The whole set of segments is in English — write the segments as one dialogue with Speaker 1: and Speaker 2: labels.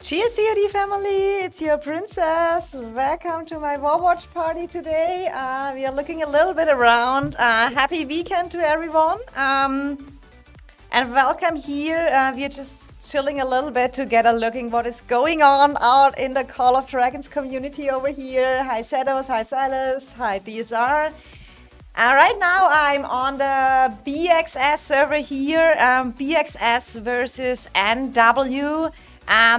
Speaker 1: Cheers, COD family! It's your princess. Welcome to my Warwatch party today. We are looking a little bit around. Happy weekend to everyone. And welcome here. We are just chilling a little bit together, looking what is going on out in the Call of Dragons community over here. Hi Shadows, hi Silas, hi DSR. Right now I'm on the BXS server here, BXS versus NW.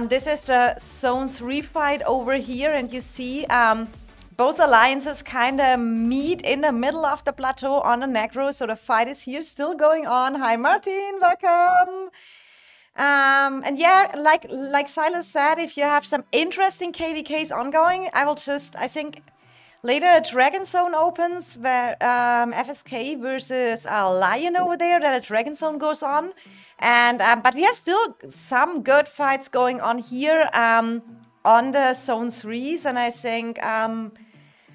Speaker 1: This is the Zone 3 fight over here, and you see both alliances kind of meet in the middle of the plateau on the Negro, so the fight is here still going on. Hi Martin, welcome! And yeah, like Silas said, if you have some interesting KVKs ongoing, I think later a Dragon Zone opens where FSK versus Lion over there, that a Dragon Zone goes on. And but we have still some good fights going on here on the Zone 3s, and I think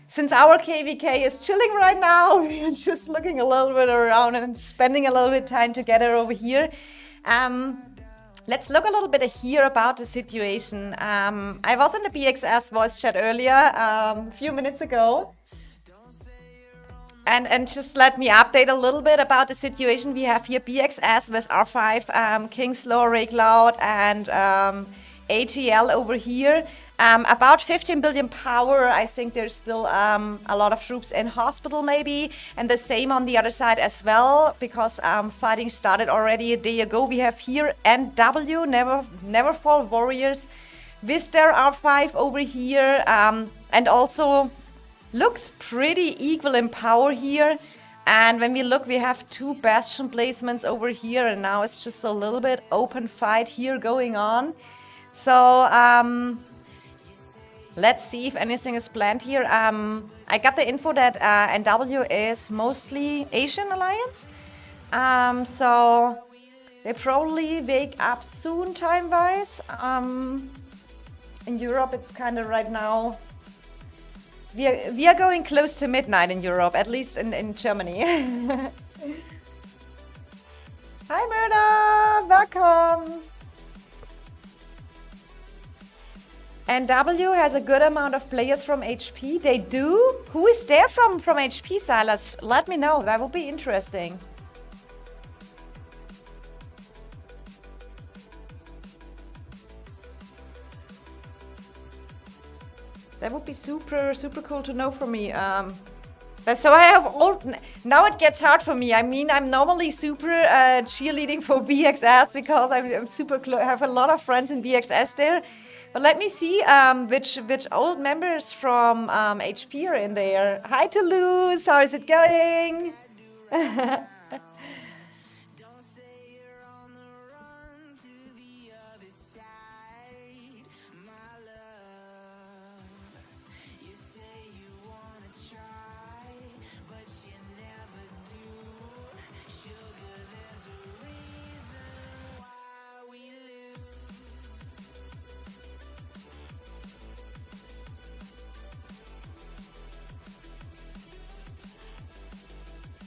Speaker 1: since our KVK is chilling right now, we're just looking a little bit around and spending a little bit of time together over here. Let's look a little bit here about the situation. I was in the BXS voice chat earlier, a few minutes ago. And just let me update a little bit about the situation. We have here BXS with R5, Kingslaw, Raycloud, and AGL over here. About 15 billion power. I think there's still a lot of troops in hospital maybe. And the same on the other side as well, because fighting started already a day ago. We have here NW, Never Fall Warriors, with their R5 over here. And also looks pretty equal in power here. And when we look, we have two bastion placements over here, and now it's just a little bit open fight here going on. So let's see if anything is planned here. I got the info that NW is mostly Asian alliance. So they probably wake up soon time-wise. In Europe, it's kind of right now. We are going close to midnight in Europe, at least in Germany. Hi Murda, welcome! NW has a good amount of players from HP. They do? Who is there from HP, Silas? Let me know, that would be interesting. That would be super cool to know for me. So I have all. Now it gets hard for me. I mean, I'm normally super cheerleading for BXS because I'm super have a lot of friends in BXS there. But let me see which old members from HP are in there. Hi Toulouse, how is it going?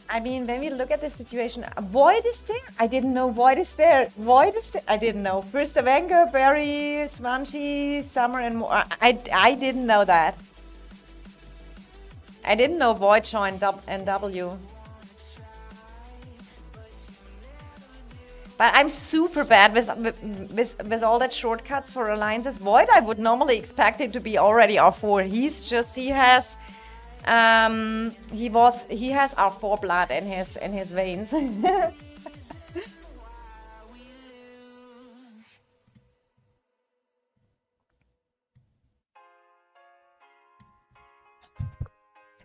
Speaker 1: I mean, when we look at the situation, Void is there? I didn't know Void is there. Void is there? I didn't know. First Avenger, Barry, Swansea, Summer, and more. I didn't know that. I didn't know Void joined NW. But I'm super bad with all that shortcuts for alliances. Void, I would normally expect him to be already R4. He has R4 blood in his veins.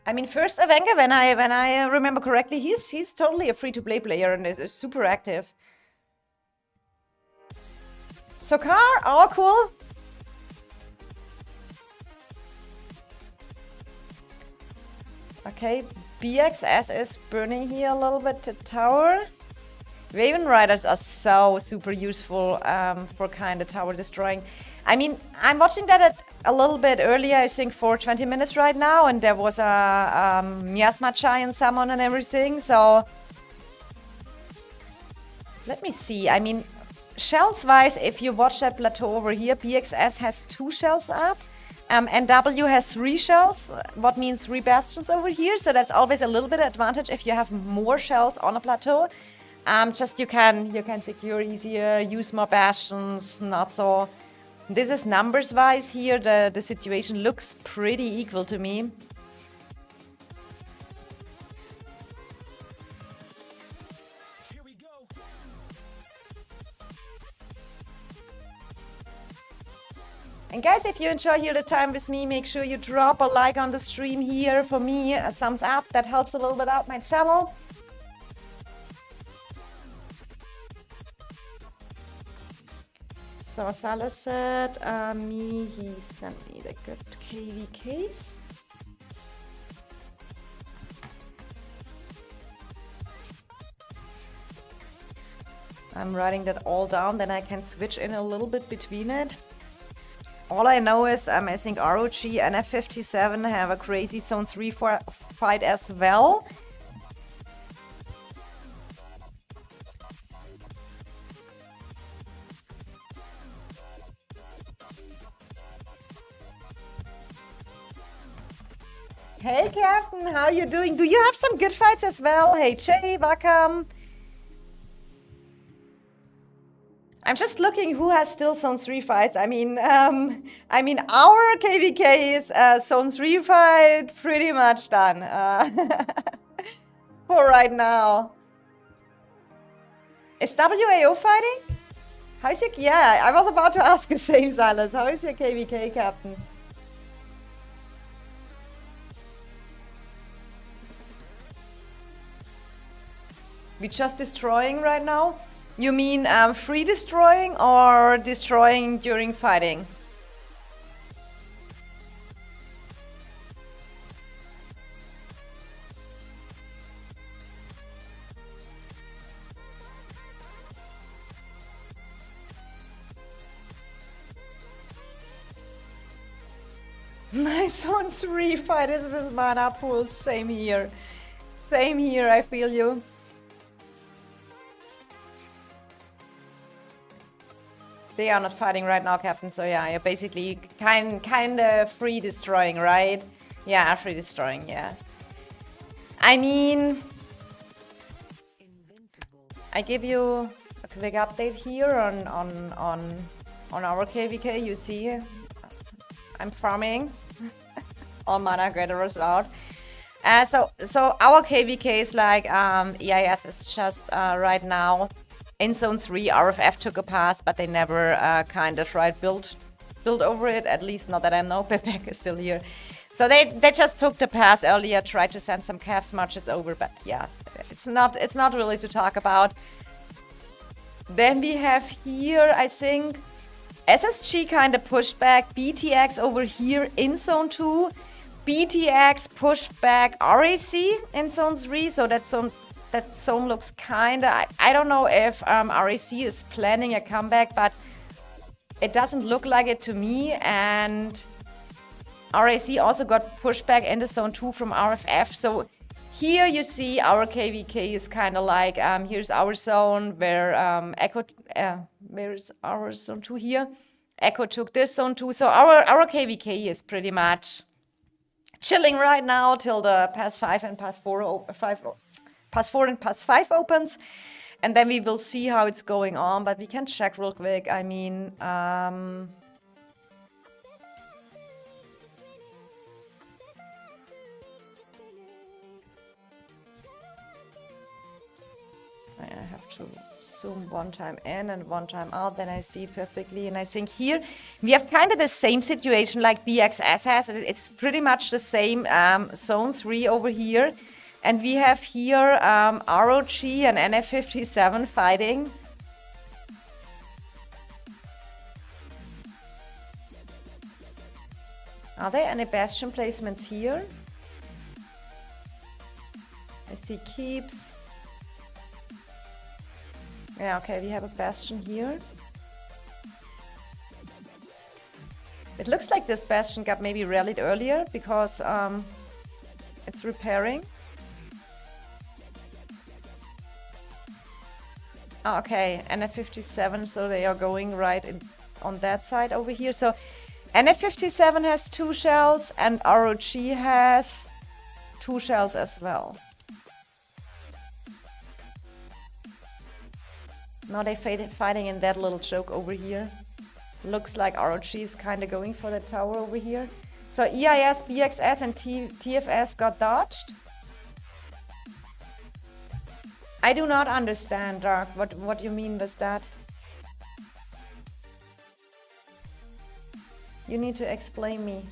Speaker 1: I mean, first Avenger, when I remember correctly, he's totally a free-to-play player and is super active. Sokar, oh cool. Okay, BXS is burning here a little bit to tower. Raven Riders are so super useful for kind of tower destroying. I mean, I'm watching that a little bit earlier, I think for 20 minutes right now, and there was a Miasma Giant summon and everything, so let me see. I mean, Shells-wise, if you watch that plateau over here, BXS has 2 shells up. And W has 3 shells, what means 3 bastions over here. So that's always a little bit advantage if you have more shells on a plateau. Just you can secure easier, use more bastions, not so. This is numbers-wise here. The situation looks pretty equal to me. And guys, if you enjoy here the time with me, make sure you drop a like on the stream here. For me, a thumbs up. That helps a little bit out my channel. So Salah said, he sent me the good KVKs. I'm writing that all down, then I can switch in a little bit between it. All I know is I think ROG and F57 have a crazy Zone 3 fight as well. Hey Captain, how you doing? Do you have some good fights as well? Hey Jay, welcome. I'm just looking who has still Zone 3 fights. I mean, our KVK is Zone 3 fight pretty much done for right now. Is WAO fighting? How's your... Yeah, I was about to ask the same, Silas. How is your KVK, Captain? We just destroying right now? You mean free destroying or destroying during fighting? My Zone 3 fight is with mana pool. Same here. Same here, I feel you. They are not fighting right now, Captain, so yeah, you're basically kind of free destroying, right? Yeah, free destroying, yeah. I mean, I give you a quick update here on our KVK. You see, I'm farming. All mana gatherers out. So our KVK is like EIS is just right now. In Zone 3, RFF took a pass, but they never kind of tried build over it. At least not that I know. Pepek is still here. So they just took the pass earlier, tried to send some calf marches over, but yeah, it's not really to talk about. Then we have here, I think, SSG kind of pushed back BTX over here in Zone 2. BTX pushed back RAC in Zone 3, so that zone looks kinda... I don't know if RAC is planning a comeback, but it doesn't look like it to me. And RAC also got pushed back into Zone 2 from RFF. So here you see our KVK is kind of like, here's our zone where Echo... where's our Zone 2 here? Echo took this Zone 2. So our KVK is pretty much chilling right now till the Pass 5 and Pass 4 Pass 4 and Pass 5 opens, and then we will see how it's going on, but we can check real quick. I mean, I have to zoom one time in and one time out, then I see perfectly. And I think here we have kind of the same situation like BXS has. It's pretty much the same Zone 3 over here. And we have here ROG and NF57 fighting. Are there any bastion placements here? I see keeps. Yeah, okay, we have a bastion here. It looks like this bastion got maybe rallied earlier because it's repairing. Okay, NF57, so they are going right on that side over here. So NF57 has 2 shells and ROG has 2 shells as well. Now they're fighting in that little choke over here. Looks like ROG is kind of going for the tower over here. So EIS, BXS and TFS got dodged. I do not understand, Dark, what you mean with that. You need to explain me.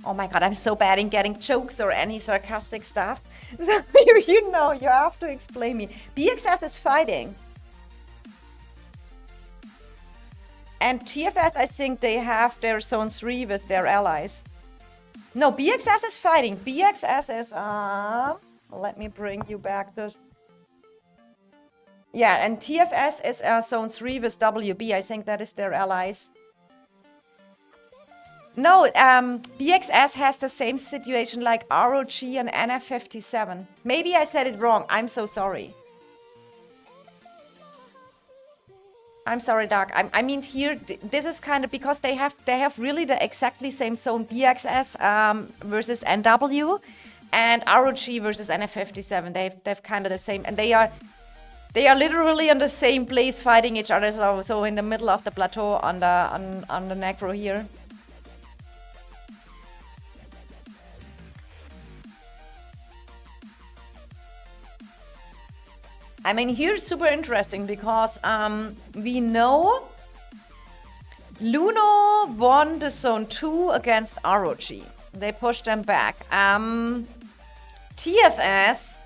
Speaker 1: Oh my god, I'm so bad in getting jokes or any sarcastic stuff. So you know, you have to explain me. BXS is fighting. And TFS, I think they have their zone 3 with their allies. No, BXS is fighting. BXS is, let me bring you back this. Yeah, and TFS is zone 3 with WB. I think that is their allies. No, BXS has the same situation like ROG and NF57. Maybe I said it wrong. I'm so sorry. I'm sorry, Doc. I mean here, this is kind of because they have really the exactly same zone BXS versus NW, and ROG versus NF57. They've kind of the same, and they are literally on the same place fighting each other. So in the middle of the plateau on the necro here. I mean, here's super interesting because we know Luno won the zone 2 against ROG. They pushed them back. TFS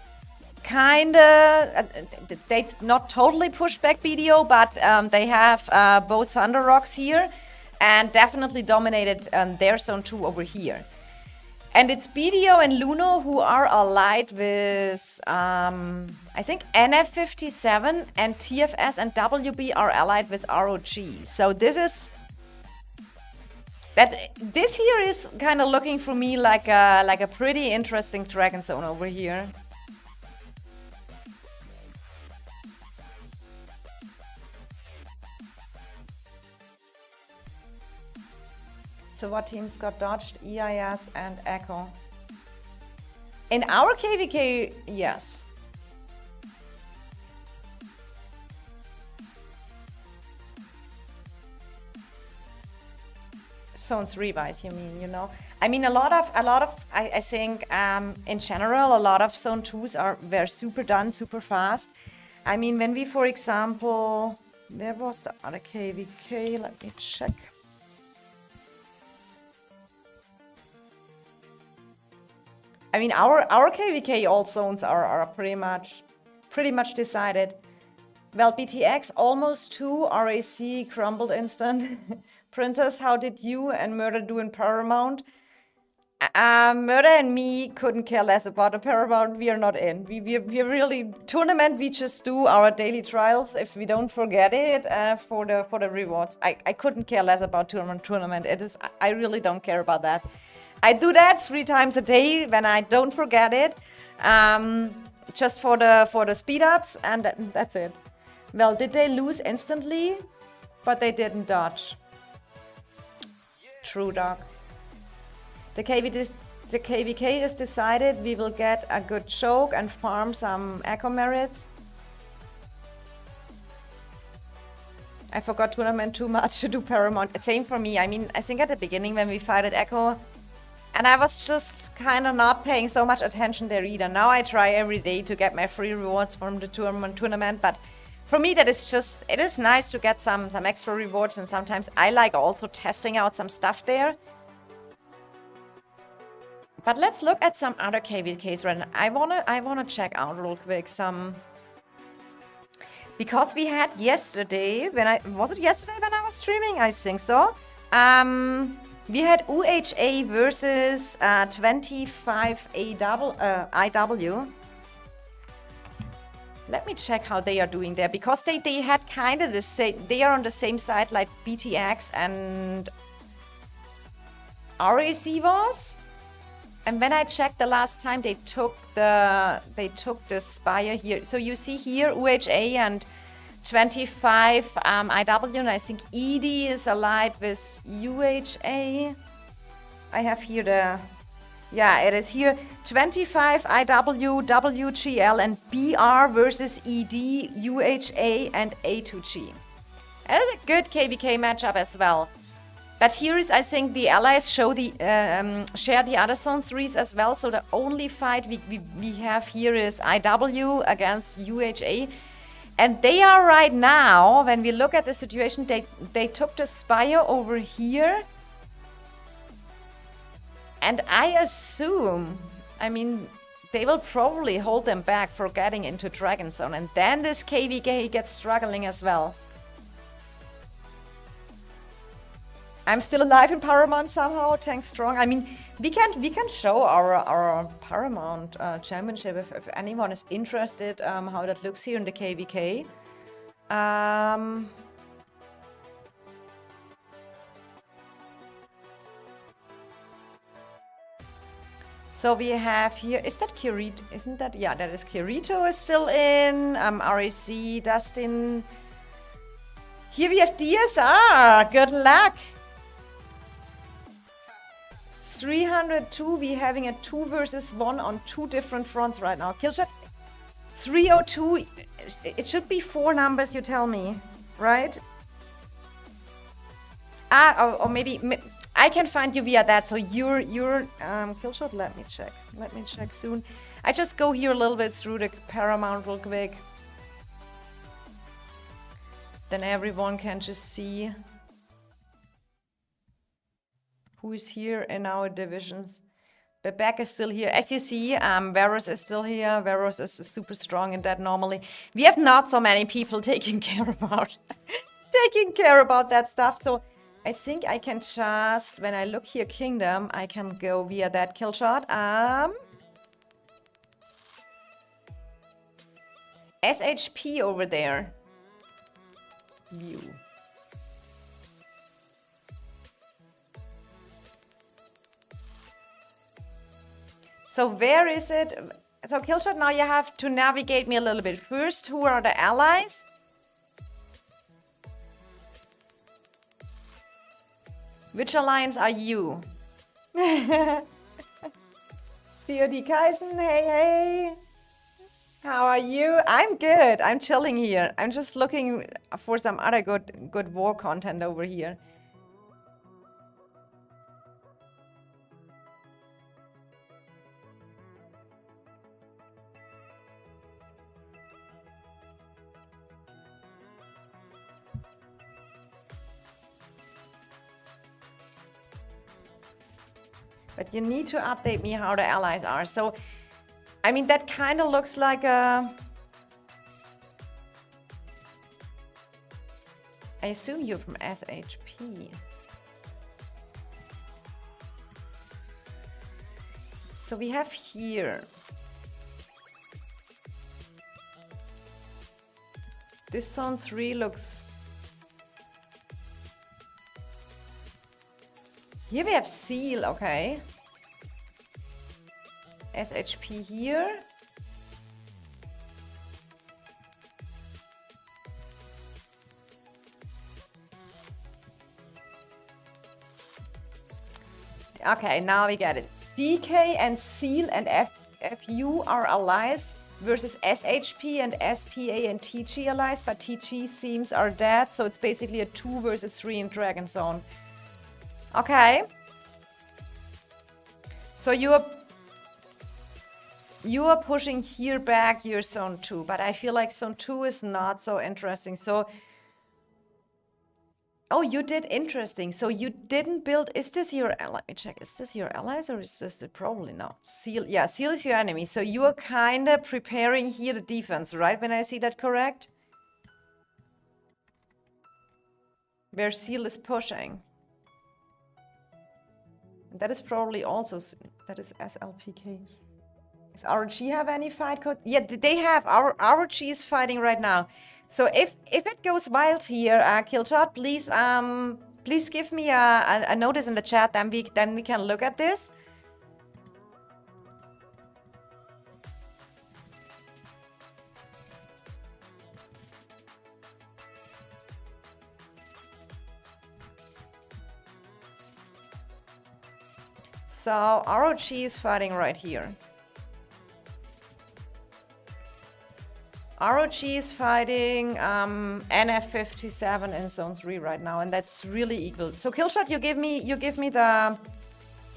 Speaker 1: kinda, they not totally pushed back BDO, but they have both Thunder Rocks here and definitely dominated their zone 2 over here. And it's BDO and Luno who are allied with, I think, NF57, and TFS and WB are allied with ROG. So this here is kind of looking for me like a pretty interesting Dragon Zone over here. So what teams got dodged? EIS and Echo. In our KVK, yes. Zones revise, you mean, you know? I mean, a lot of, I think, in general, a lot of zone 2s were super done, super fast. I mean, when we, for example, where was the other KVK? Let me check. I mean, our KVK all zones are pretty much decided. Well, BTX almost 2, RAC crumbled instant. Princess, how did you and Murder do in Paramount? Murder and me couldn't care less about the Paramount. We are not in. We really tournament. We just do our daily trials if we don't forget it for the rewards. I couldn't care less about tournament. It is. I really don't care about that. I do that 3 times a day when I don't forget it, just for the speed ups, and that's it. Well, did they lose instantly? But they didn't dodge. True, Doc. The KVK is decided. We will get a good choke and farm some Echo merits. I forgot tournament too much to do Paramount. Same for me. I mean, I think at the beginning when we fighted Echo, and I was just kind of not paying so much attention there either. Now I try every day to get my free rewards from the tournament, but for me that is just, it is nice to get some extra rewards, and sometimes I like also testing out some stuff there. But let's look at some other KVKs right now. I wanna check out real quick some, because we had yesterday, was it yesterday when I was streaming? I think so. We had UHA versus 25 IW. Let me check how they are doing there, because they had kind of the same, they are on the same side like BTX and RAC was. And when I checked the last time, they took the spire here. So you see here UHA and 25 IW, and I think ED is allied with UHA. I have here the, yeah, it is here 25 IW, WGL, and BR versus ED, UHA, and A2G. That is a good KVK matchup as well. But here is, I think, the allies show the share the other zone 3s as well. So the only fight we have here is IW against UHA. And they are right now, when we look at the situation, they took the spire over here. And I assume, I mean, they will probably hold them back for getting into Dragon Zone. And then this KVK gets struggling as well. I'm still alive in Paramount somehow, tank strong. I mean, we can show our Paramount championship if anyone is interested how that looks here in the KVK. So we have here, is that Kirito? Isn't that, yeah, that is Kirito is still in, RAC, Dustin. Here we have DSR, good luck. 302, we having a 2 versus 1 on 2 different fronts right now. Killshot 302, it should be 4 numbers, you tell me, right? Or maybe I can find you via that. So your Killshot, let me check soon. I just go here a little bit through the Paramount real quick. Then everyone can just see who is here in our divisions. Bebek is still here. As you see, Varus is still here. Varus is super strong in that normally. We have not so many people taking care about that stuff. So I think I can just, when I look here, Kingdom, I can go via that kill shot. SHP over there. View. So where is it? So Killshot, now you have to navigate me a little bit. First, who are the allies? Which alliance are you? Theodie Kaisen, hey. How are you? I'm good. I'm chilling here. I'm just looking for some other good war content over here. But you need to update me how the allies are. So, I mean, that kind of looks like a... I assume you're from SHP. So we have here... This Zone 3 looks... Here we have Seal, okay. SHP here. Okay, now we get it. DK and Seal and FU are allies versus SHP and SPA and TG allies, but TG seems are dead, so it's basically a 2 versus 3 in Dragon Zone. Okay. So you are pushing here back your Zone 2, but I feel like Zone 2 is not so interesting. So, oh, you did interesting. So you didn't build, is this your, let me check, is this your allies or is this probably not? Seal, yeah, Seal is your enemy. So you are kind of preparing here the defense, right? When I see that correct? Where Seal is pushing. That is probably also, that is SLPK. Does RG have any fight code? Yeah, they have. Our RG is fighting right now. So if it goes wild here, Killshot, please give me a notice in the chat. Then we can look at this. So ROG is fighting right here. ROG is fighting NF57 in zone 3 right now, and that's really equal. So Killshot, you give me the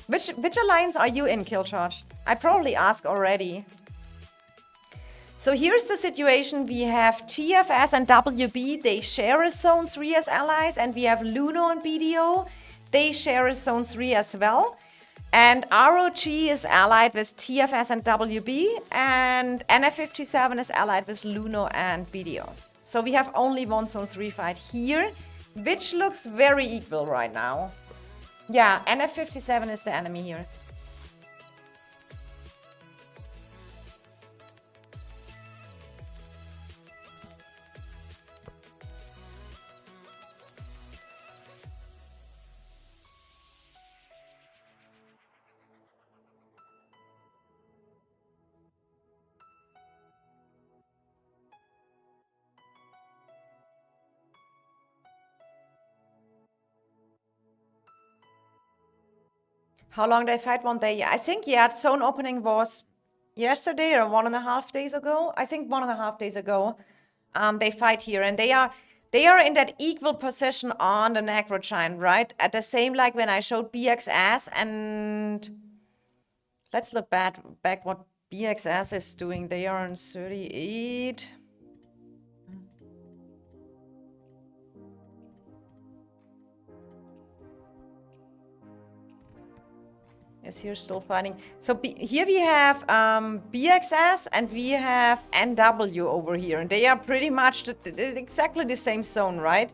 Speaker 1: which alliance are you in, Killshot? I probably asked already. So here's the situation. We have TFS and WB, they share a zone 3 as allies, and we have Luno and BDO, they share a zone 3 as well. And ROG is allied with TFS and WB, and NF57 is allied with Luno and BDO. So we have only one zone 3 fight here, which looks very equal right now. Yeah, NF57 is the enemy here. How long they fight? 1 day? I think, yeah, zone opening was yesterday or 1.5 days ago. I think 1.5 days ago. They fight here, and they are in that equal position on the Necro Giant, right? At the same like when I showed BXS, and let's look back what BXS is doing. They are on 38. Yes, here still fighting. So here we have BXS and we have NW over here, and they are pretty much exactly the same zone, right?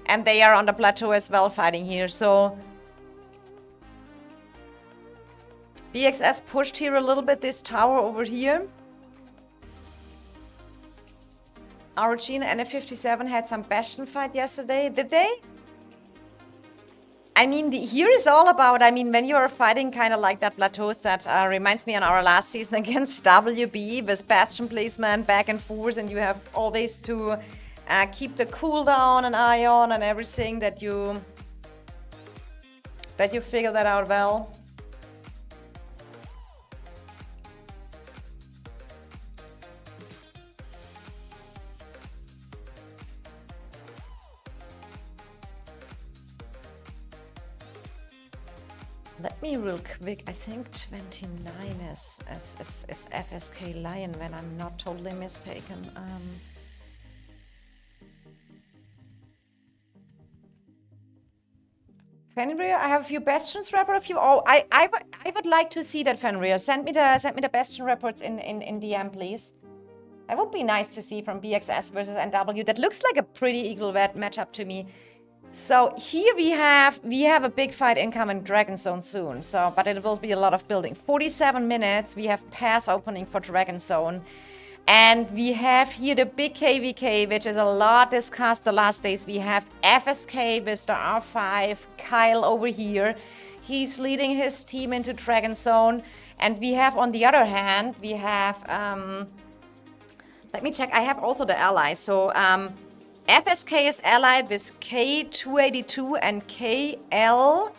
Speaker 1: And they are on the plateau as well fighting here. So BXS pushed here a little bit, this tower over here. ROG and NF57 had some Bastion fight yesterday, did they? I mean, here is all about, I mean, when you are fighting kind of like that plateaus, that reminds me on our last season against WB with Bastion placement back and forth, and you have always to keep the cooldown and ion and everything, that you figure that out well. Let me real quick, I think 29 is FSK Lion, when I'm not totally mistaken. Fenrir, I have a few Bastions report of you. Oh, I would like to see that, Fenrir. Send me the Bastion reports in DM, please. That would be nice to see from BXS versus NW. That looks like a pretty equal matchup to me. So here we have a big fight incoming Dragon Zone soon. So, but it will be a lot of building. 47 minutes. We have pass opening for Dragon Zone, and we have here the big KVK, which is a lot discussed the last days. We have FSK with the R5, Kyle over here. He's leading his team into Dragon Zone, and we have on the other hand we have let me check. I have also the allies. So FSK is allied with K282 and KL7.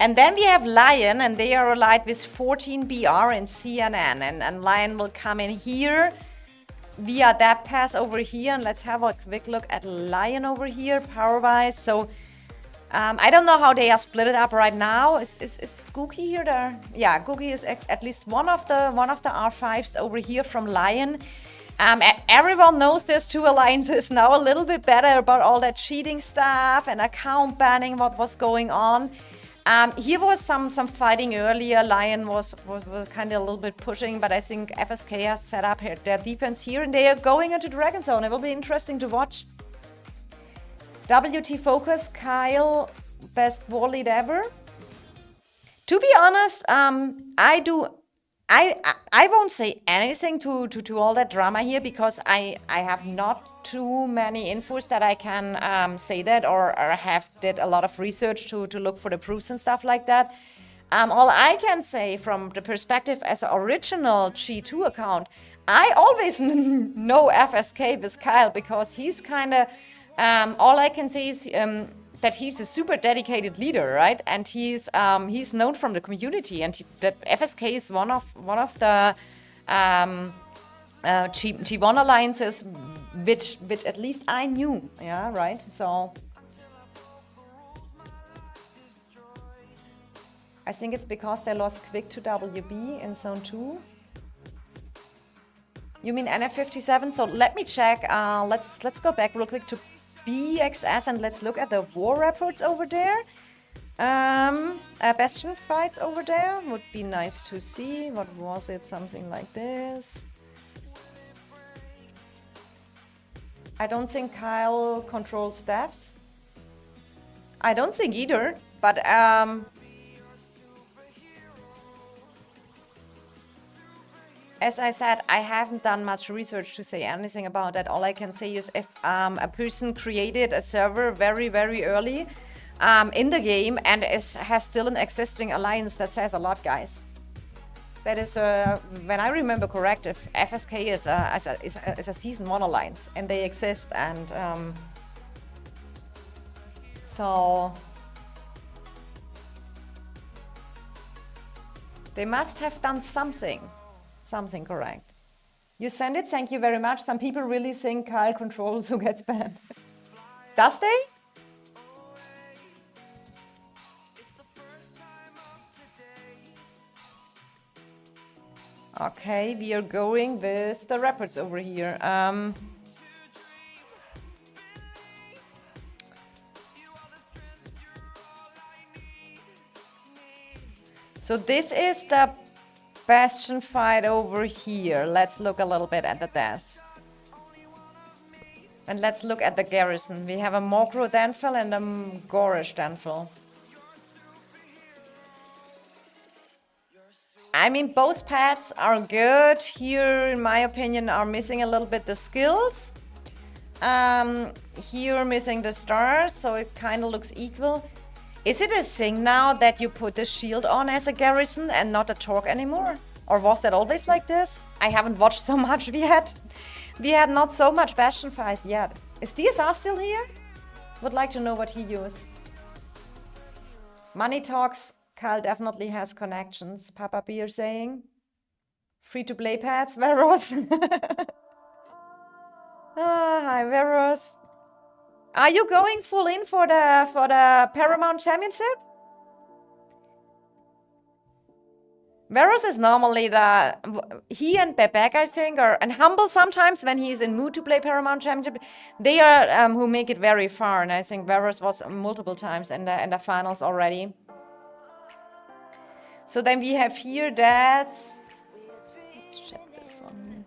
Speaker 1: And then we have Lion, and they are allied with 14BR and CNN. And Lion will come in here via that pass over here. And let's have a quick look at Lion over here, power-wise. So I don't know how they are split it up right now. Is Gookie here there? Yeah, Gookie is at least one of the R5s over here from Lion. Everyone knows there's two alliances now, a little bit better about all that cheating stuff and account banning, what was going on. Here was some fighting earlier. Lion was kind of a little bit pushing, but I think FSK has set up their defense here, and they are going into Dragon Zone. It will be interesting to watch. WT Focus, Kyle, best war lead ever. To be honest, I won't say anything to all that drama here, because I have not too many infos that I can say that, or have did a lot of research to look for the proofs and stuff like that. All I can say from the perspective as an original G2 account, I always know FSK with Kyle, because he's kind of, all I can say is that he's a super dedicated leader, right? And he's known from the community, and that FSK is one of the G1 alliances, which at least I knew, yeah, right? So I think it's because they lost quick to WB in Zone 2. You mean NF57? So let me check. Let's go back real quick to BXS and let's look at the war reports over there. Bastion fights over there would be nice to see. What was it? Something like this. I don't think Kyle controls steps. I don't think either, but as I said, I haven't done much research to say anything about that. All I can say is if a person created a server very, very early in the game and has still an existing alliance, that says a lot, guys. That is, when I remember correct, if FSK is a Season 1 alliance and they exist, and so they must have done something correct. You send it, thank you very much. Some people really think Kyle controls who gets banned. Does they? Okay, we are going with the reports over here. So this is the Bastion fight over here. Let's look a little bit at the deaths. And let's look at the garrison. We have a Mokro Danfil and a Gorish Danfil. I mean, both paths are good. Here, in my opinion, are missing a little bit the skills. Here, missing the stars, so it kind of looks equal. Is it a thing now that you put the shield on as a garrison and not a torque anymore? Or was that always like this? I haven't watched so much. We had not so much Bastion fights yet. Is DSR still here? Would like to know what he used. Money talks. Kyle definitely has connections. Papa Beer saying. Free-to-play pads, Veros. Hi, Veros. Are you going full in for the Paramount Championship? Veros is normally he and Bebek, I think, and Humble sometimes when he's in mood to play Paramount Championship. They are who make it very far, and I think Veros was multiple times in the finals already. So then we have here that. Let's check this one.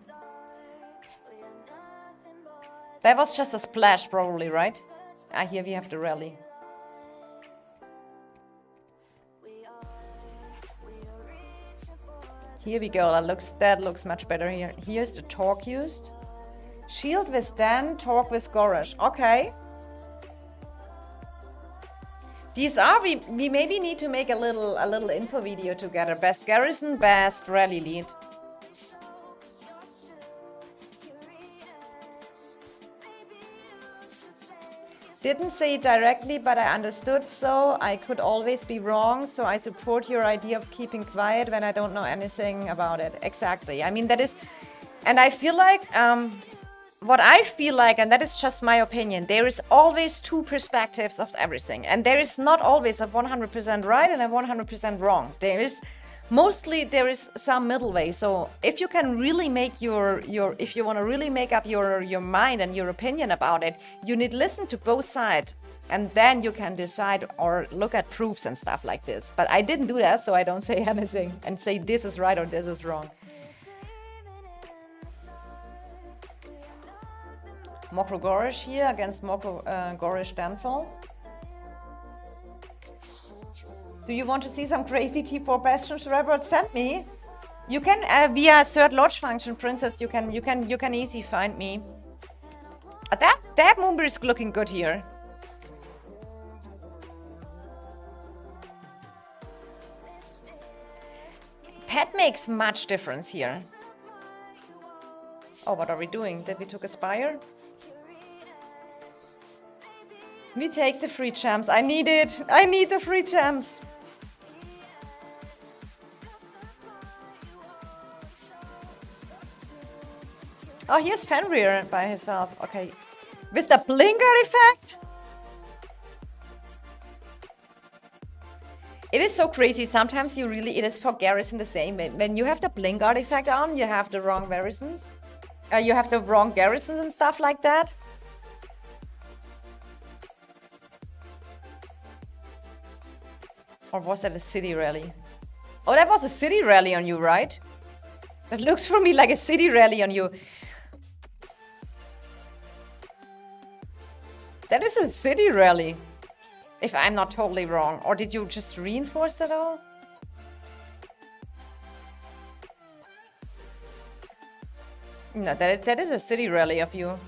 Speaker 1: That was just a splash, probably, right? Here we have the rally. Here we go. That looks much better here. Here's the torque used. Shield with Dan, torque with Gorish. Okay. These are we maybe need to make a little info video together. Best garrison, best rally lead. Didn't say it directly, but I understood, so I could always be wrong. So I support your idea of keeping quiet when I don't know anything about it. Exactly. I mean, that is, and I feel like, what I feel like, and that is just my opinion, there is always two perspectives of everything. And there is not always a 100% right and a 100% wrong. There is some middle way. So if you can really make if you want to really make up your mind and your opinion about it, you need to listen to both sides, and then you can decide or look at proofs and stuff like this. But I didn't do that, so I don't say anything and say this is right or this is wrong. Mokro Gorish here against Mokro Gorish Danfil. Do you want to see some crazy T4 Bastion reports? Send me. You can via third lodge function, Princess. You can easily find me. That Moonbear is looking good here. Pet makes much difference here. Oh, what are we doing? Did we took a spire? We take the free gems. I need it. I need the free gems. Oh, here's Fenrir by himself. Okay. With the blinker effect? It is so crazy. Sometimes you really, it is for Garrison the same. When you have the blink artifact on, you have the wrong Garrisons. You have the wrong Garrisons and stuff like that. Or was that a city rally? Oh, that was a city rally on you, right? That looks for me like a city rally on you. That is a city rally. If I'm not totally wrong. Or did you just reinforce it all? No, that is a city rally of you.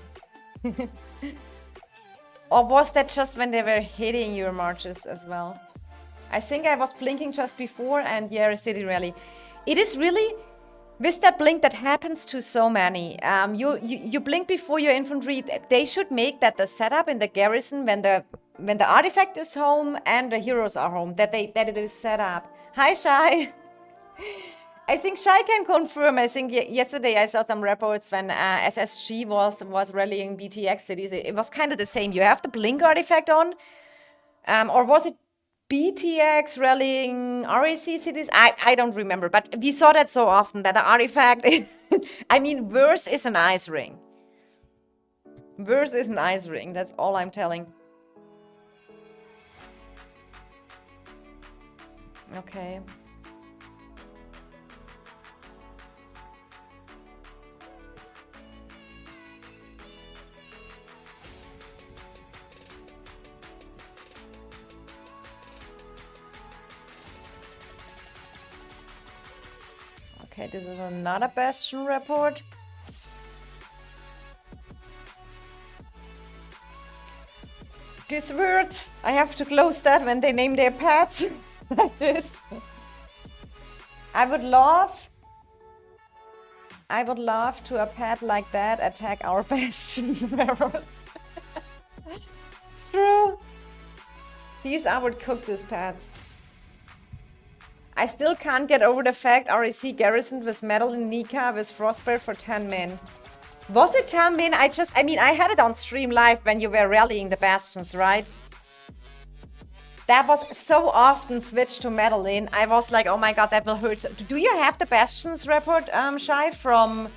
Speaker 1: Or was that just when they were hitting your marches as well? I think I was blinking just before, and yeah, a city rally. It is really, with that blink that happens to so many. You blink before your infantry. They should make that the setup in the garrison when the artifact is home and the heroes are home, that it is set up. Hi, Shai. I think Shai can confirm. I think yesterday I saw some reports when SSG was rallying BTX cities. It was kind of the same. You have the blink artifact on, or was it BTX rallying RAC cities? I don't remember, but we saw that so often that the artifact. I mean, verse is an ice ring. Verse is an ice ring. That's all I'm telling. Okay. Okay, this is another Bastion report. These words, I have to close that when they name their pets like this. I would love to a pet like that attack our Bastion. True. These I would cook these pets. I still can't get over the fact RAC garrisoned with Metal in Nika with Frostbite for 10 min. Was it 10 min? I mean, I had it on stream live when you were rallying the Bastions, right? That was so often switched to Metal in. I was like, oh my god, that will hurt. Do you have the Bastions report, Shai, from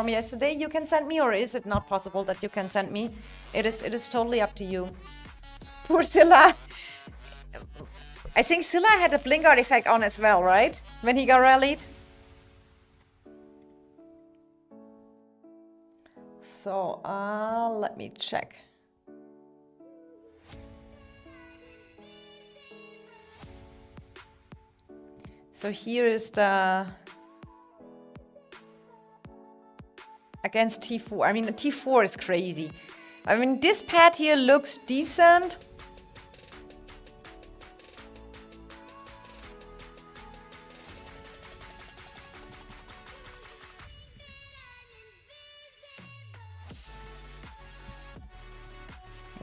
Speaker 1: yesterday you can send me, or is it not possible that you can send me? It is totally up to you. Poor Scylla. I think Scylla had a blink artifact on as well, right? When he got rallied. So, let me check. So here is the... Against T4. I mean, the T4 is crazy. I mean, this pad here looks decent.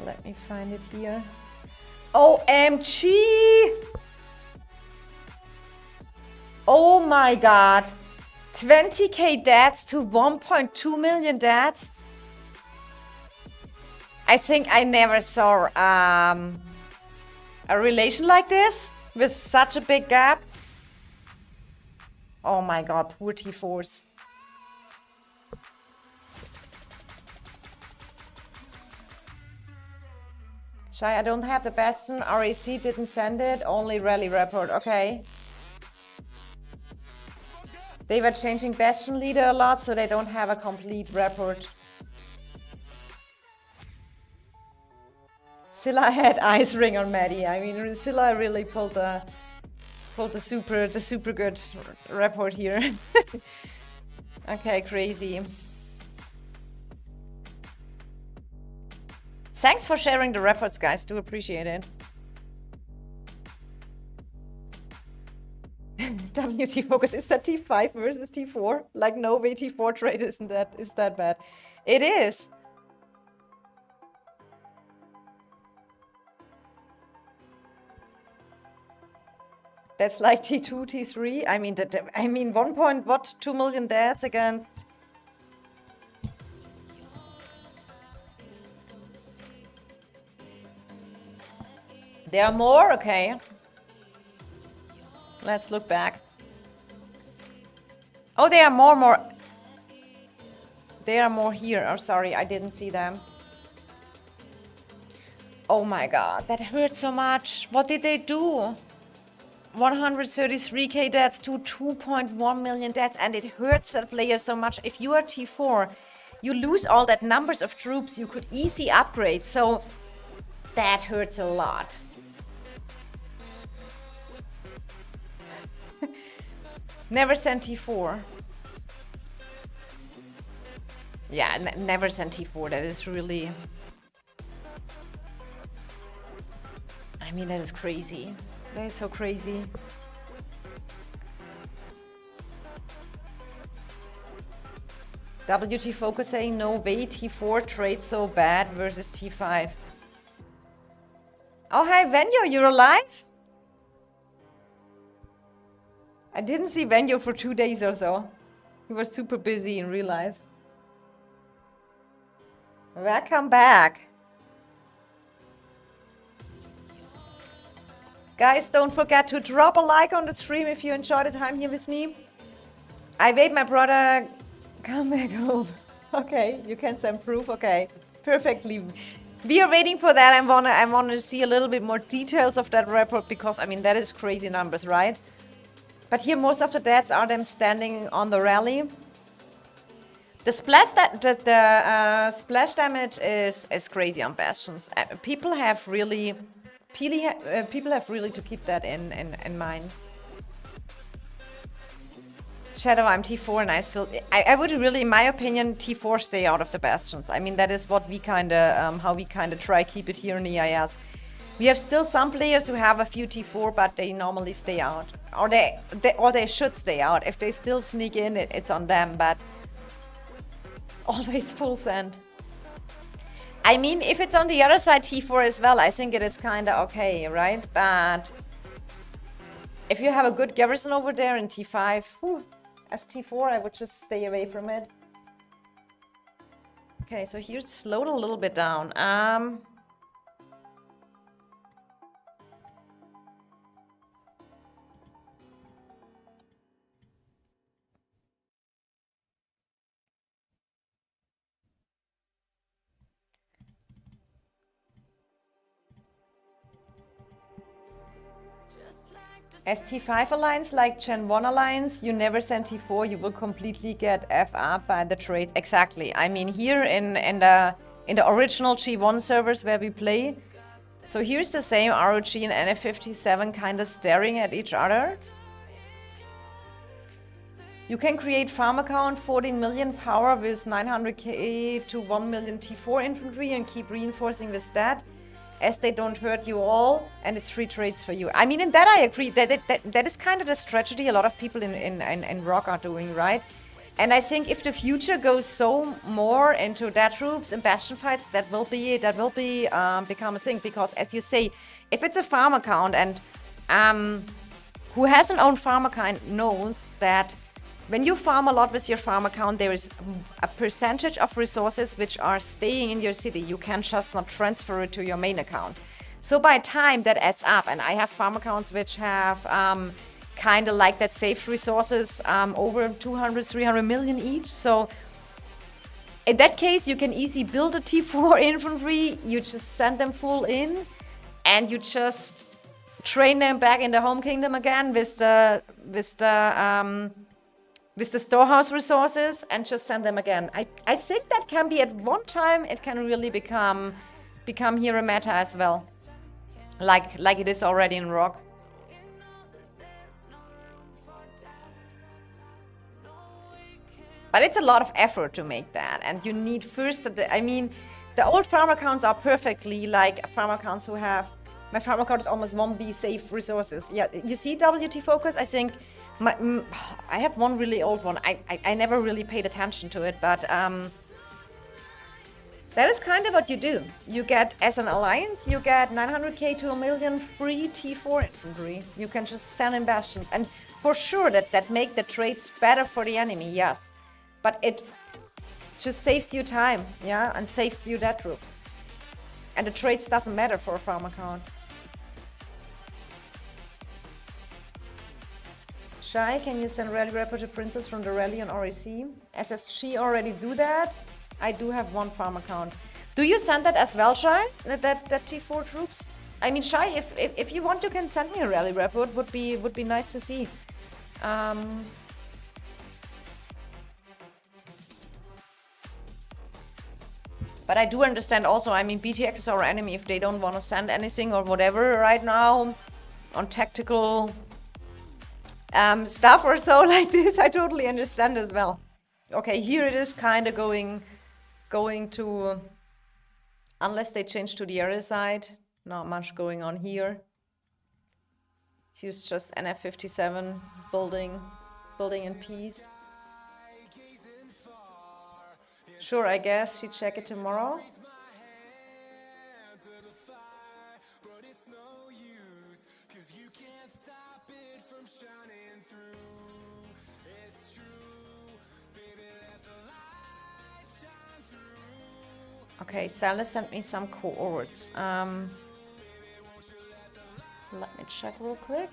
Speaker 1: Let me find it here. OMG! Oh my god. 20k dads to 1.2 million dads? I think I never saw a relation like this with such a big gap. Oh my god, poor T4s. Shai, I don't have the Bastion. RAC didn't send it. Only rally report. Okay. They were changing Bastion leader a lot, so they don't have a complete report. Scylla had ice ring on Maddie. I mean, Scylla really pulled the super good report here. Okay, crazy. Thanks for sharing the reports, guys. Do appreciate it. WT focus, is that T5 versus T4? Like, no way T4 trade is that bad. It is. That's like T2, T3. I mean, 2 million deaths against. There are more? Okay. Let's look back. Oh, there are more. There are more here. Oh, sorry, I didn't see them. Oh my god, that hurt so much. What did they do? 133k deaths to 2.1 million deaths, and it hurts that player so much. If you are T4, you lose all that numbers of troops you could easy upgrade, so that hurts a lot. Never send T4. Yeah, never send T4. That is really... I mean, that is crazy. That is so crazy. WT Focus saying no way T4 trades so bad versus T5. Oh, hi Venyo, you're alive? I didn't see Venyo for 2 days or so. He was super busy in real life. Welcome back. Guys, don't forget to drop a like on the stream if you enjoyed the time here with me. I wait my brother come back home. Okay, you can send proof. Okay, perfectly. We are waiting for that. I wanna see a little bit more details of that report because I mean that is crazy numbers, right? But here most of the deaths are them standing on the rally. The splash splash damage is crazy on bastions. People have really to keep that in mind. Shadow, I'm T4 and I would really, in my opinion, T4 stay out of the bastions. I mean, that is what we how we try keep it here in the EIS. We have still some players who have a few T4, but they normally stay out. Or they should stay out. If they still sneak in, it's on them, but always full send. I mean, if it's on the other side T4 as well, I think it is kinda okay, right? But if you have a good garrison over there in T5, as T4, I would just stay away from it. Okay, so here it's slowed a little bit down. ST5 alliance, like Gen 1 alliance, you never send T4, you will completely get F up by the trade. Exactly. I mean, here in the original G1 servers where we play, so here's the same ROG and NF57 kind of staring at each other. You can create farm account 14 million power with 900k to 1 million T4 infantry and keep reinforcing with that, as they don't hurt you all, and it's free trades for you. I mean, in that I agree. That is kind of the strategy a lot of people in Rock are doing, right? And I think if the future goes so more into that troops and bastion fights, that will become a thing. Because as you say, if it's a farm account, and who has an own farm account knows that when you farm a lot with your farm account, there is a percentage of resources which are staying in your city. You can just not transfer it to your main account. So by time that adds up, and I have farm accounts which have kind of like that saved resources over 200, 300 million each. So in that case, you can easily build a T4 infantry. You just send them full in, and you just train them back in the home kingdom again with the storehouse resources, and just send them again. I think that can be at one time, it can really become here a meta as well. Like it is already in Rock. But it's a lot of effort to make that, and you need first, I mean, the old farm accounts are perfectly like farm accounts who have, my farm account is almost 1B safe resources. Yeah, you see WT Focus, I think, I have one really old one. I never really paid attention to it, but That is kind of what you do. You get, as an alliance, you get 900k to 1 million free T4 infantry. You can just send in bastions. And for sure that make the trades better for the enemy, yes. But it just saves you time, yeah? And saves you dead troops. And the trades doesn't matter for a farm account. Shai, can you send rally report to Princess from the rally on RAC? SSG already do that? I do have one farm account. Do you send that as well, Shai? That T4 troops? I mean, Shai, if you want, you can send me a rally report. Would be nice to see. But I do understand also, I mean, BTX is our enemy. If they don't want to send anything or whatever right now on tactical stuff or so like this, I totally understand as well. Okay, here it is kind of going to, unless they change to the other side, not much going on here. Here's just NF57 building in peace. Sure, I guess she check it tomorrow. Okay, Salah sent me some cohorts. Let me check real quick.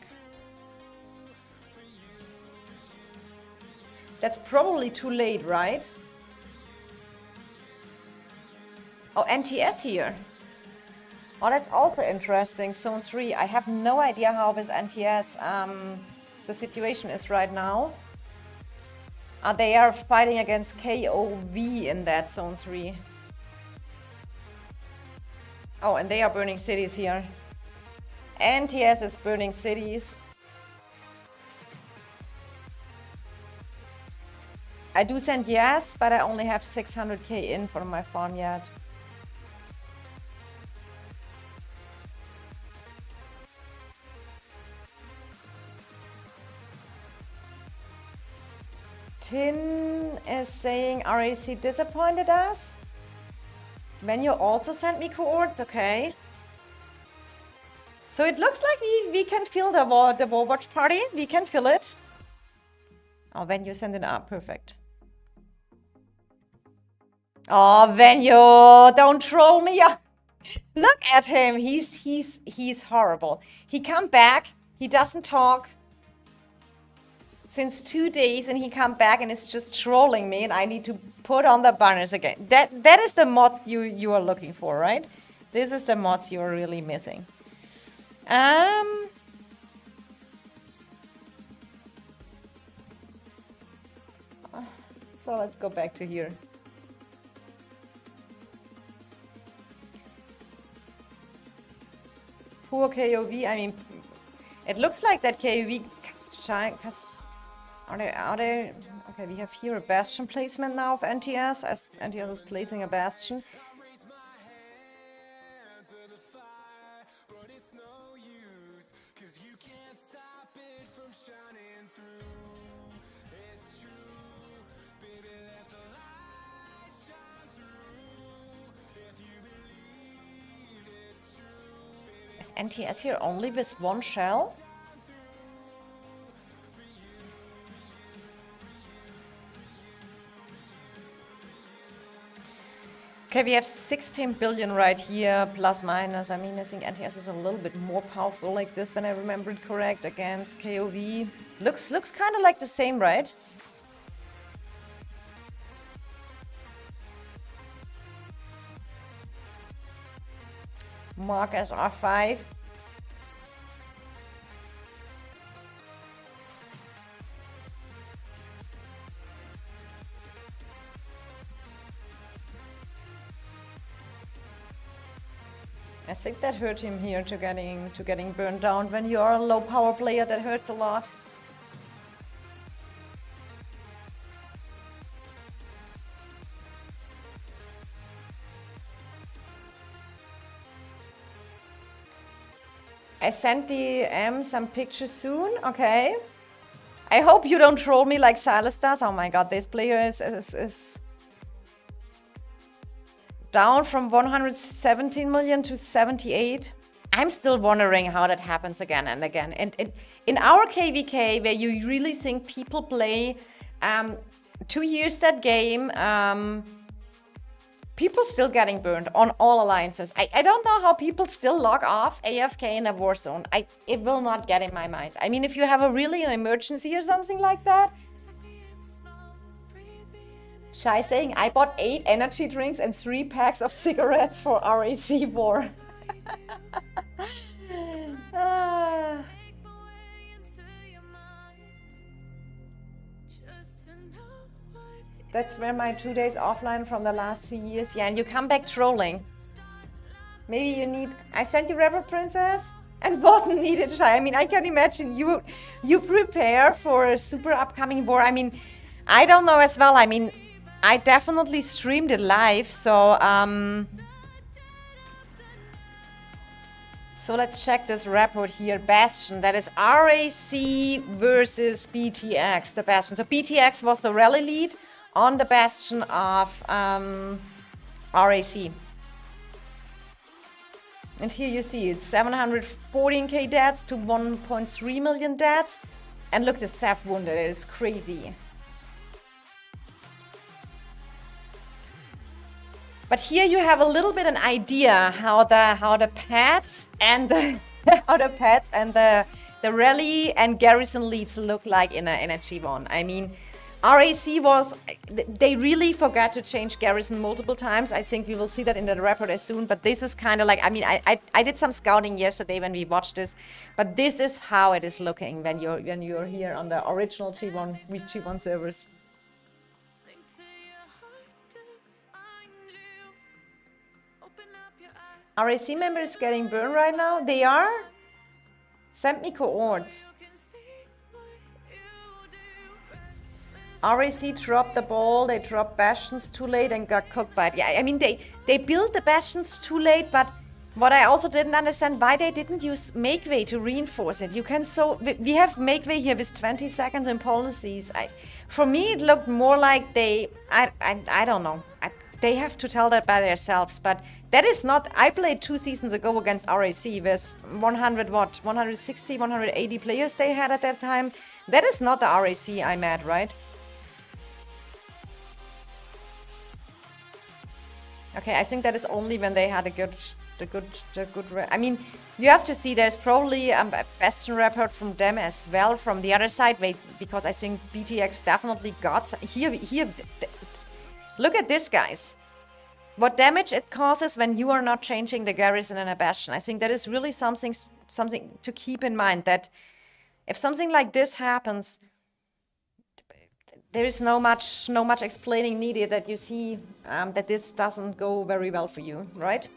Speaker 1: That's probably too late, right? Oh, NTS here. Oh, that's also interesting. Zone 3. I have no idea how with NTS the situation is right now. They are fighting against KOV in that Zone 3. Oh, and they are burning cities here. NTS is burning cities. I do send yes, but I only have 600k in for my farm yet. Tin is saying RAC disappointed us. When you also sent me cohorts, okay. So it looks like we can fill the Warwatch party. We can fill it. Oh, when you send it up, perfect. Oh, Venue, don't troll me. Look at him. He's horrible. He come back. He doesn't talk since 2 days, and he come back and it's just trolling me, and I need to put on the banners again. That is the mods you are looking for, right? This is the mods you are really missing. So let's go back to here. Poor KOV. I mean, it looks like that KOV. Are they? Okay, we have here a bastion placement now of NTS, as NTS is placing a bastion. Is NTS here only with one shell? Okay, we have 16 billion right here, plus minus. I mean, I think NTS is a little bit more powerful like this, when I remember it correct, against KOV. Looks kind of like the same, right? Mark as R5. I think that hurt him here to getting burned down. When you are a low power player, that hurts a lot. I sent DM some pictures soon. Okay. I hope you don't troll me like Silas does. Oh my god, this player is down from 117 million to 78. I'm still wondering how that happens again and again. And in our KVK, where you really think people play 2 years that game, people still getting burned on all alliances. I don't know how people still log off AFK in a war zone. It will not get in my mind. I mean, if you have an emergency or something like that. Shai saying, I bought 8 energy drinks and 3 packs of cigarettes for RAC war. That's where my 2 days offline from the last 2 years. Yeah, and you come back trolling. Maybe you need... I sent you Rebel Princess and wasn't needed, Shai. I mean, I can imagine you prepare for a super upcoming war. I mean, I don't know as well. I mean, I definitely streamed it live, so let's check this report here. Bastion, that is RAC versus BTX, the Bastion. So BTX was the rally lead on the Bastion of RAC. And here you see it's 714k deaths to 1.3 million deaths. And look, the Seth wounded, it is crazy. But here you have a little bit an idea how the pads and the the rally and garrison leads look like in a G1. I mean, RAC they really forgot to change garrison multiple times. I think we will see that in the report as soon. But this is kind of like, I mean, I did some scouting yesterday when we watched this, but this is how it is looking when you're here on the original G1 servers. RAC members getting burned right now? They are? Send me cohorts. RAC dropped the ball, they dropped Bastions too late and got cooked by it. Yeah, I mean, they built the Bastions too late, but what I also didn't understand, why they didn't use Makeway to reinforce it. You can we have Makeway here with 20 seconds in policies. For me, it looked more like I don't know. They have to tell that by themselves, but that is not... I played 2 seasons ago against RAC with 160, 180 players they had at that time. That is not the RAC I'm at, right? Okay, I think that is only when they had the good. I mean, you have to see there's probably a Bastion report from them as well from the other side, because I think BTX definitely got here. Look at this, guys. What damage it causes when you are not changing the garrison in a Bastion. I think that is really something to keep in mind, that if something like this happens, there is no much explaining needed, that you see that this doesn't go very well for you, right?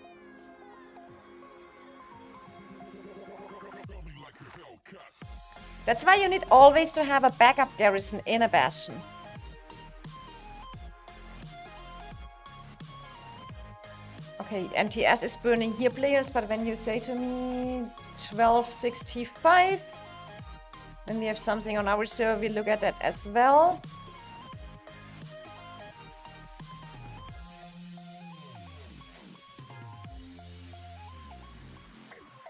Speaker 1: That's why you need always to have a backup garrison in a Bastion. Okay, MTS is burning here players, but when you say to me 1265, then we have something on our server, we look at that as well.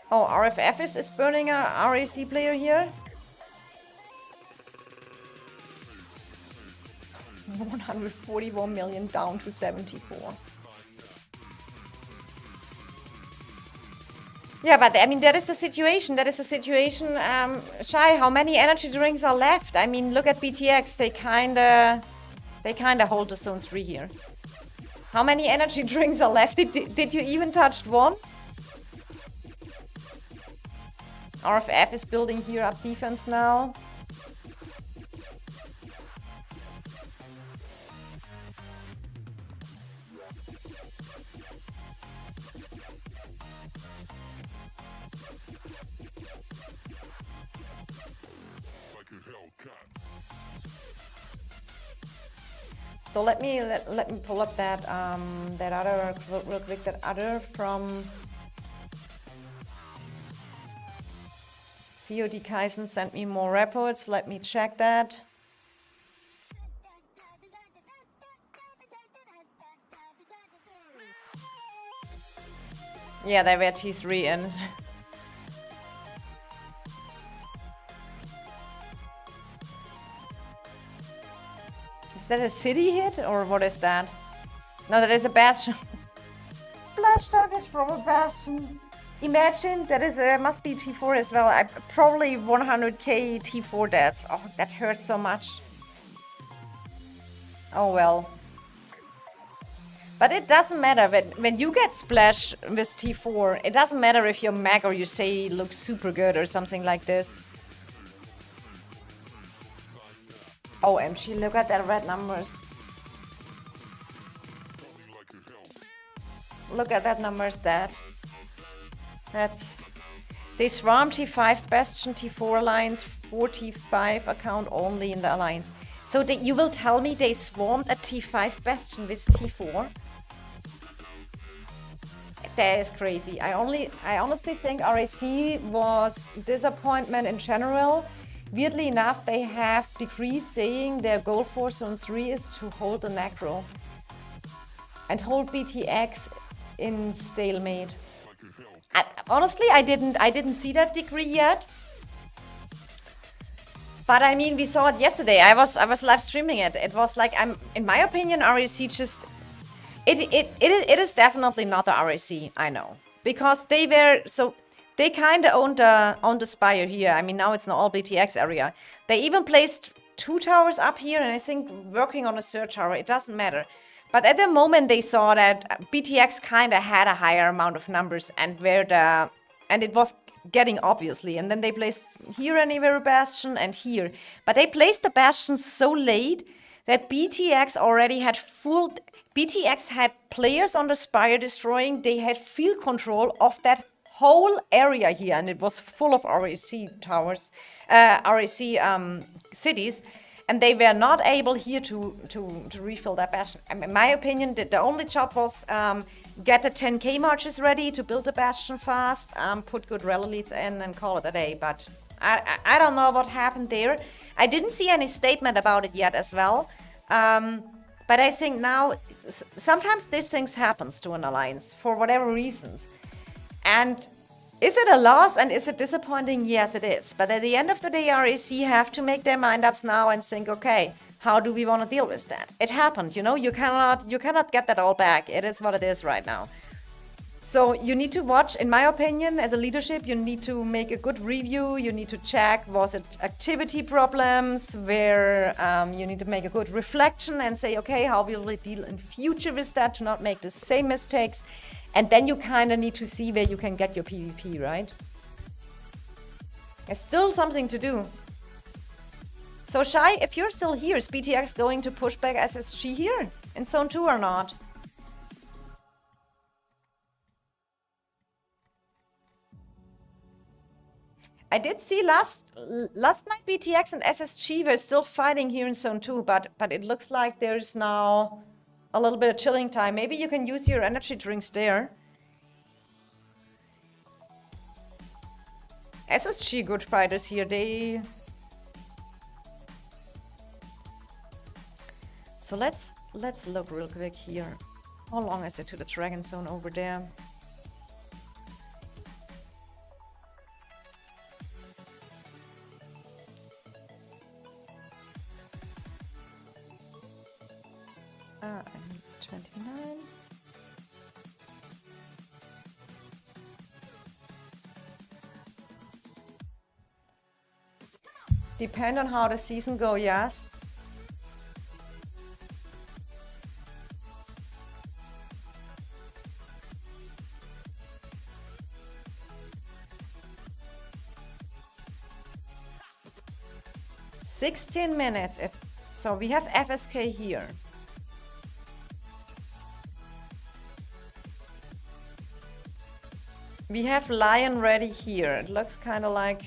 Speaker 1: Oh, RFF is burning a RAC player here. 141 million down to 74. Yeah, but I mean, that is the situation. Shai, how many energy drinks are left? I mean, look at BTX. They kinda hold the zone 3 here. How many energy drinks are left? Did you even touch one? RFF is building here up defense now. So let me pull up that other real quick. That other from COD Kaisen sent me more reports. Let me check that. Yeah, they were T3 in. Is that a city hit or what is that? No, that is a bastion. Blast damage from a bastion. Imagine that is must be T4 as well. I probably 100k T4 deaths. Oh, that hurts so much. Oh well. But it doesn't matter when you get splash with T4. It doesn't matter if your mag or you say looks super good or something like this. OMG, look at that red numbers. Look at that numbers, Dad. That's... They swarm T5 Bastion, T4 Alliance, 45 account only in the Alliance. So you will tell me they swarmed a T5 Bastion with T4? That is crazy. I honestly think RAC was disappointment in general. Weirdly enough, they have decrees saying their goal for Zone 3 is to hold the Necro. And hold BTX in stalemate. Honestly, I didn't see that decree yet. But I mean, we saw it yesterday. I was live streaming it. It was like, in my opinion, RAC just... It is definitely not the RAC, I know. Because they were... So they kind of owned the spire here. I mean, now it's an all BTX area. They even placed 2 towers up here, and I think working on a third tower. It doesn't matter. But at the moment, they saw that BTX kind of had a higher amount of numbers, and it was getting obviously. And then they placed here anywhere a bastion and here. But they placed the bastions so late that BTX already had full... BTX had players on the spire destroying. They had field control of that whole area here, and it was full of RAC towers, RAC cities. And they were not able here to refill that bastion. In my opinion, the only job was get the 10k marches ready to build the bastion fast, put good rally leads in and call it a day. But I don't know what happened there. I didn't see any statement about it yet as well. But I think now, sometimes these things happens to an alliance for whatever reasons. And is it a loss and is it disappointing? Yes, it is. But at the end of the day, RAC have to make their mind ups now and think, okay, how do we want to deal with that? It happened, you know, you cannot get that all back. It is what it is right now. So you need to watch, in my opinion, as a leadership, you need to make a good review. You need to check, was it activity problems, where you need to make a good reflection and say, okay, how will we deal in future with that to not make the same mistakes? And then you kind of need to see where you can get your PvP, right? There's still something to do. So Shai, if you're still here, is BTX going to push back SSG here in Zone 2 or not? I did see last night BTX and SSG were still fighting here in Zone 2, but it looks like there's now a little bit of chilling time. Maybe you can use your energy drinks there. SSG good fighters here, they... So let's look real quick here. How long is it to the Dragon Zone over there? I need 29. Depend on how the season go, yes. "16 minutes. So we have FSK here. We have Lion ready here. It looks kind of like...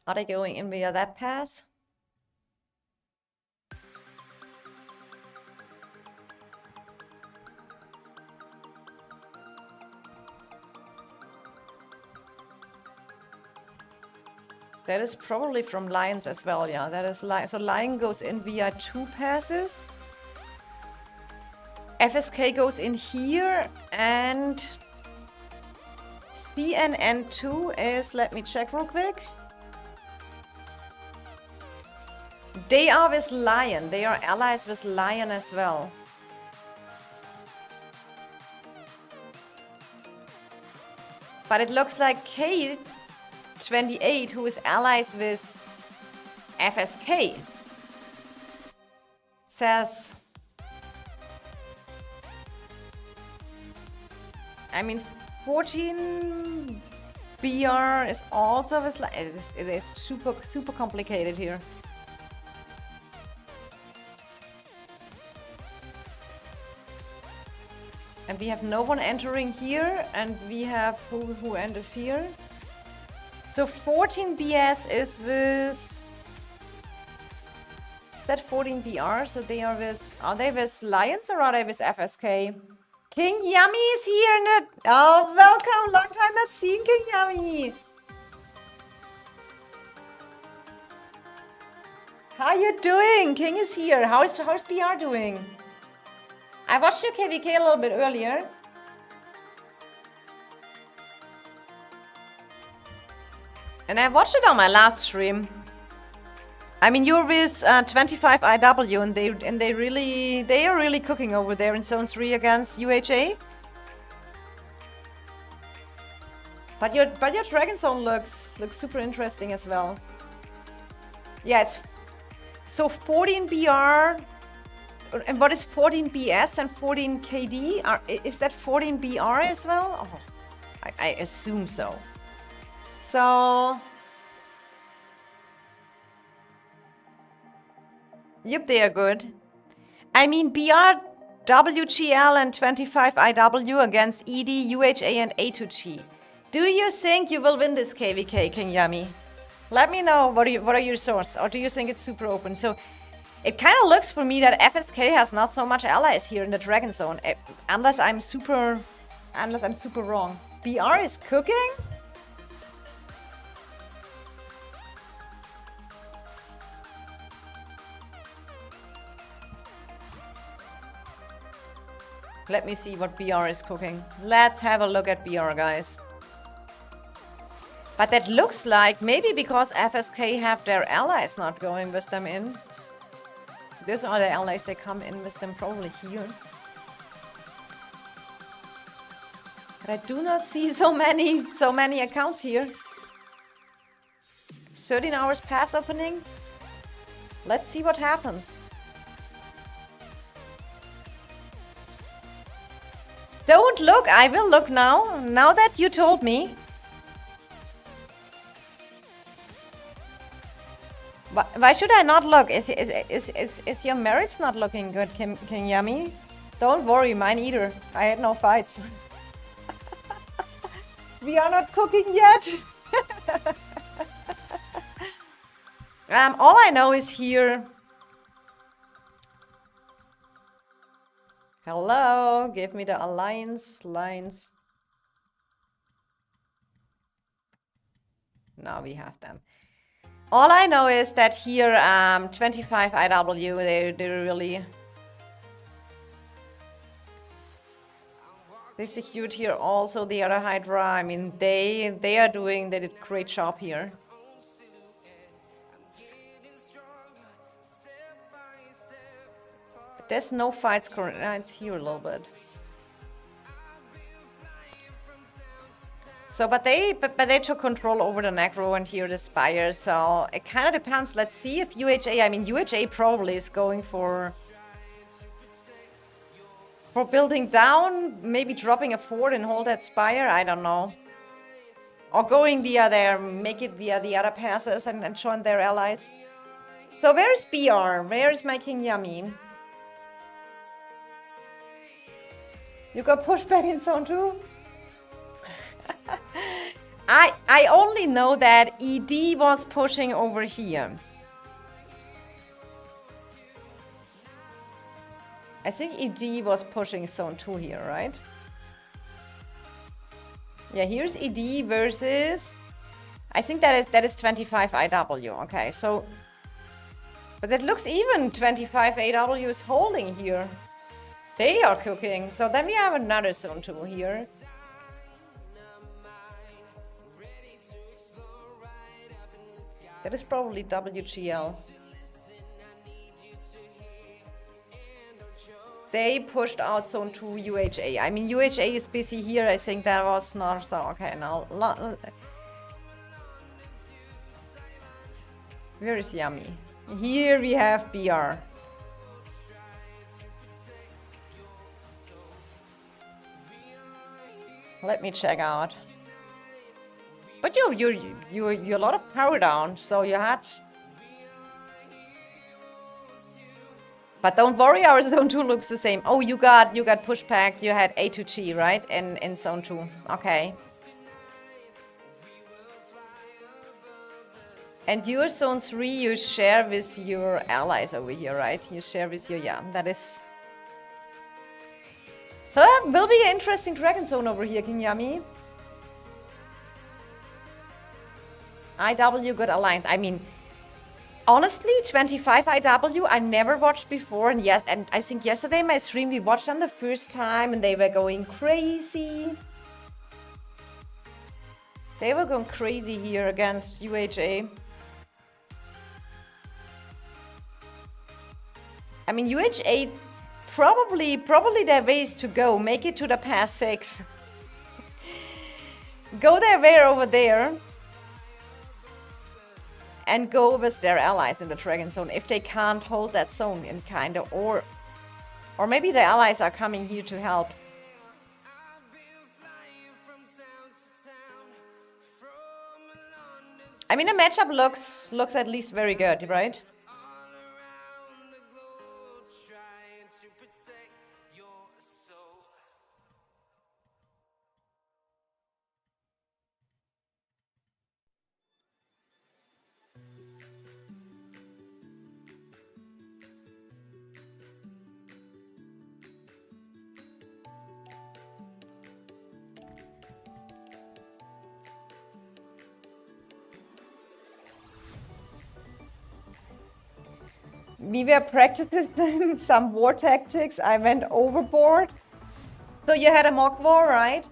Speaker 1: Are they going in via that pass? That is probably from Lions as well, yeah. That is so Lion goes in via 2 passes. FSK goes in here, and CNN2 is, let me check real quick. They are with Lion. They are allies with Lion as well. But it looks like K28, who is allies with FSK, says, I mean, 14 BR is also with Lion. It is super complicated here. And we have no one entering here, and we have who enters here. So 14 BS is with... Is that 14 BR? So they are with... Are they with Lions or are they with FSK? King Yummy is here. Oh, welcome. Long time not seen, King Yummy. How you doing? King is here. How's BR doing? I watched your KVK a little bit earlier. And I watched it on my last stream. I mean, you're with 25 IW, and they are really cooking over there in Zone 3 against UHA. But your Dragon Zone looks super interesting as well. Yeah, it's so 14 BR. And what is 14 BS and 14 KD? Is that 14 BR as well? Oh, I assume so. So... Yep, they are good. I mean, BR, WGL and 25 IW against ED, UHA and A2G. Do you think you will win this KVK, King Yummy? Let me know what are your thoughts, or do you think it's super open? So... It kind of looks for me that FSK has not so much allies here in the Dragon Zone, unless I'm super wrong. BR is cooking? Let me see what BR is cooking. Let's have a look at BR, guys. But that looks like maybe because FSK have their allies not going with them in. Those are the allies they come in with them probably here. But I do not see so many accounts here. 13 hours pass opening. Let's see what happens. Don't look, I will look now. Now that you told me. Why should I not look? Is your merits not looking good, King Yummy? Don't worry, mine either. I had no fights. We are not cooking yet. All I know is here. Hello, give me the alliance lines. Now we have them. All I know is that here, 25 IW, they really... They secured here also the other Hydra. I mean, they did a great job here. But there's no fights currently. It's here a little bit. So, but they took control over the Necro and here the Spire. So it kind of depends. Let's see if UHA. I mean, UHA probably is going for building down, maybe dropping a fort and hold that Spire. I don't know. Or going via there, make it via the other passes and join their allies. So where is BR? Where is my King Yummy? You got pushed back in zone 2? I only know that ED was pushing over here. I think ED was pushing zone 2 here, right? Yeah, here's ED versus... I think that is 25 IW. Okay, so... But it looks even 25 AW is holding here. They are cooking. So then we have another zone 2 here. That is probably WGL. They pushed out zone 2 UHA. I mean, UHA is busy here. I think that was not so. Okay, now. Where is Yummy? Here we have BR. Let me check out. But you a lot of power down, so you had. But don't worry, our zone 2 looks the same. Oh, you got push back. You had A to G, right? In zone 2. Okay. And your zone 3 you share with your allies over here, right? You share with your, yeah, that is. So that will be an interesting dragon zone over here, King Yami. IW good alliance. I mean, honestly, 25 IW I never watched before, and yes, and I think yesterday my stream we watched them the first time and they were going crazy. They were going crazy here against UHA. I mean, UHA probably their ways to go. Make it to the pass 6. Go their way over there. And go with their allies in the dragon zone if they can't hold that zone in kind of, or maybe the allies are coming here to help. I mean, the matchup looks at least very good, right? We were practicing some war tactics. I went overboard. So you had a mock war, right?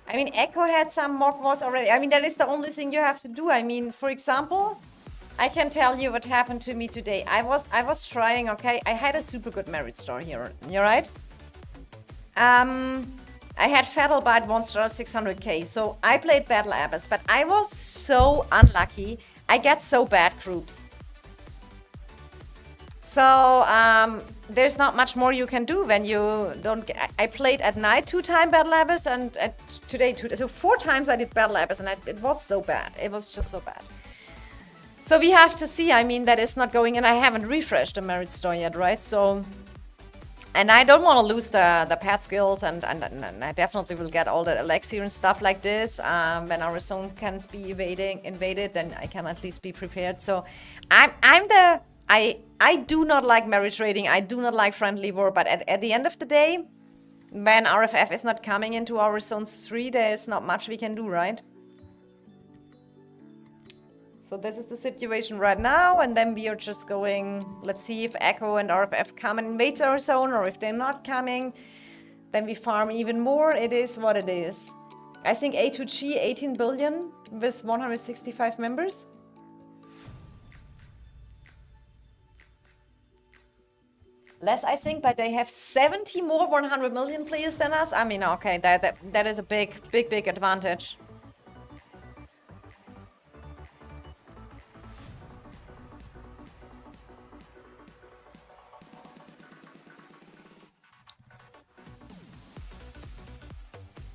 Speaker 1: I mean, Echo had some mock wars already. I mean, that is the only thing you have to do. I mean, for example, I can tell you what happened to me today. I was trying, okay? I had a super good merit star here. You're right? I had Fatal Bite 1 star 600k. So I played Battle Abyss, but I was so unlucky. I get so bad groups. So there's not much more you can do when you don't get. I played at night 2-time Battle Abyss and today 2. So 4 times I did Battle Abyss and it was so bad. It was just so bad. So we have to see. I mean, that is not going, and I haven't refreshed the merit store yet, right? So, and I don't want to lose the pet skills, and I definitely will get all the elixir and stuff like this. When our zone can't be invaded, then I can at least be prepared. So I do not like merit trading. I do not like friendly war. But at the end of the day, when RFF is not coming into our zone 3, there's not much we can do, right? So this is the situation right now, and then we are just going, let's see if Echo and RFF come and invade our zone, or if they're not coming, then we farm even more. It is what it is. I think A2G 18 billion with 165 members. Less, I think, but they have 70 more 100 million players than us. I mean, okay, that is a big advantage.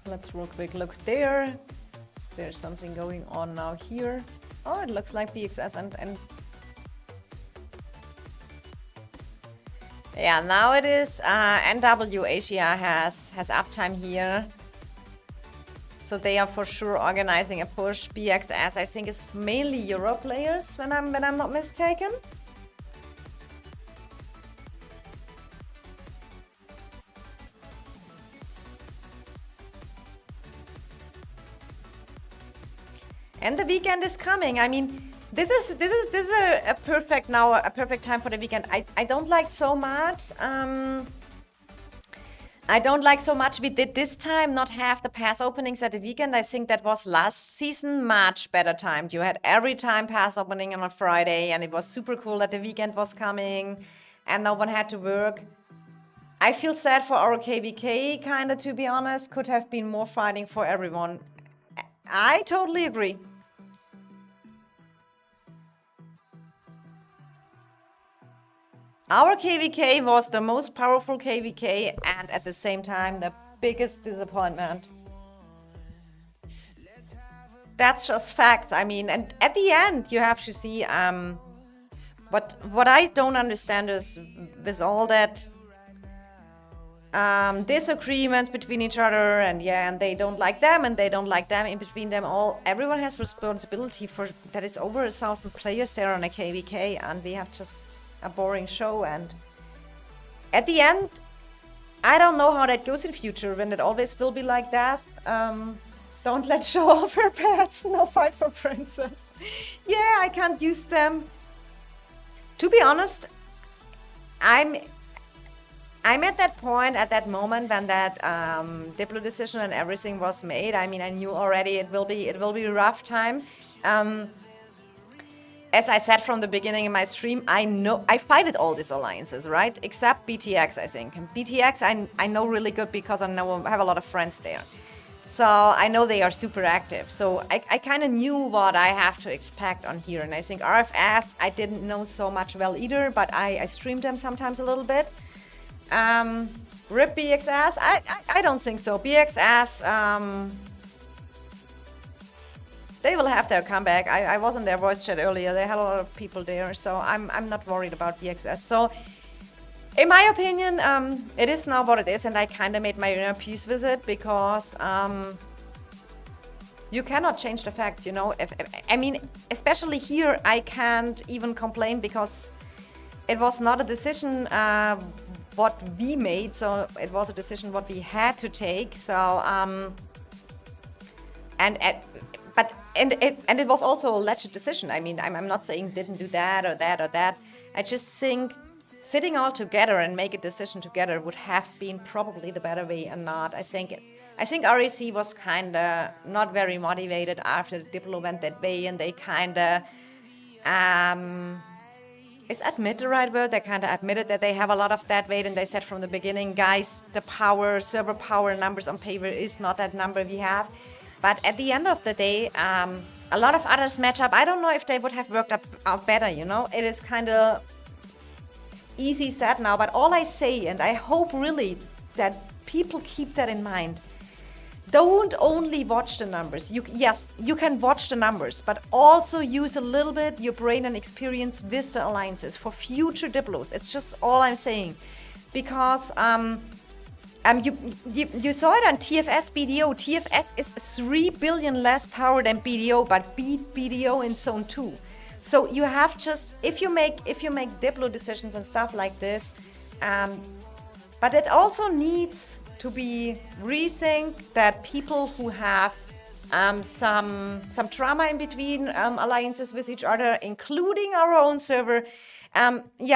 Speaker 1: Let's real quick look there. There's something going on now here. Oh, it looks like BXS and yeah, now it is NW Asia has uptime here. So they are for sure organizing a push. BXS, I think, is mainly Euro players when I'm not mistaken. And the weekend is coming. I mean, this is a perfect time for the weekend. I don't like so much I don't like so much we did this time not have the pass openings at the weekend. I think that was last season much better timed. You had every time pass opening on a Friday, and it was super cool that the weekend was coming and no one had to work. I feel sad for our KVK, kind of, to be honest. Could have been more fighting for everyone. I totally agree. Our KVK was the most powerful KVK and at the same time the biggest disappointment. That's just fact. I mean, and at the end you have to see what I don't understand is with all that disagreements between each other, and and they don't like them and they don't like them, in between them all, everyone has responsibility for that. Is over 1,000 players there on a KVK, and we have just a boring show. And at the end, I don't know how that goes in future, when it always will be like that. Don't let show off her pets. No fight for princess. Yeah, I can't use them. To be honest, I'm at that point, at that moment when that Diplo decision and everything was made. I mean, I knew already it will be a rough time. As I said from the beginning in my stream, I know I fighted all these alliances, right? Except BTX, I think. And BTX, I know really good because I have a lot of friends there. So I know they are super active. So I kind of knew what I have to expect on here. And I think RFF, I didn't know so much well either, but I streamed them sometimes a little bit. RIP BXS, I don't think so. BXS, they will have their comeback. I was in their voice chat earlier. They had a lot of people there, so I'm not worried about BXS. So, in my opinion, it is now what it is, and I kind of made my inner peace with it, because you cannot change the facts, you know. I mean, especially here, I can't even complain because it was not a decision what we made, so it was a decision what we had to take. So, and it was also a legit decision. I mean, I'm not saying didn't do that or that or that. I just think sitting all together and make a decision together would have been probably the better way, and not. I think REC was kind of not very motivated after the Diplo went that way, and they kind of is admit the right word? They kind of admitted that they have a lot of that weight, and they said from the beginning, guys, the server power numbers on paper is not that number we have. But at the end of the day, a lot of others match up. I don't know if they would have worked out better, you know? It is kind of easy said now, but all I say, and I hope really that people keep that in mind, don't only watch the numbers. Yes, you can watch the numbers, but also use a little bit your brain and experience with the alliances for future Diplos. It's just all I'm saying. Because you saw it on TFS BDO. TFS is 3 billion less power than BDO, but beat BDO in Zone 2. So you have just, if you make Diplo decisions and stuff like this, but it also needs to be rethink that people who have some trauma in between alliances with each other, including our own server,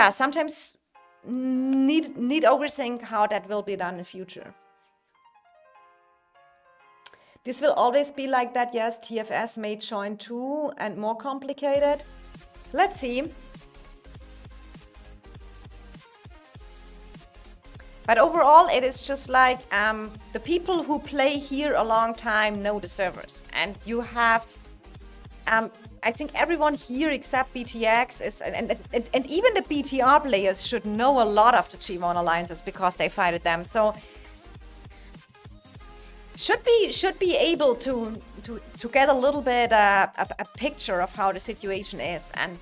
Speaker 1: sometimes need overthink how that will be done in future. This will always be like that. Yes, TFS may join too and more complicated. Let's see. But overall, it is just like the people who play here a long time know the servers. And you have, I think everyone here except BTX is, and even the BTR players should know a lot of the G1 alliances because they fighted them. So should be able to get a little bit a picture of how the situation is. And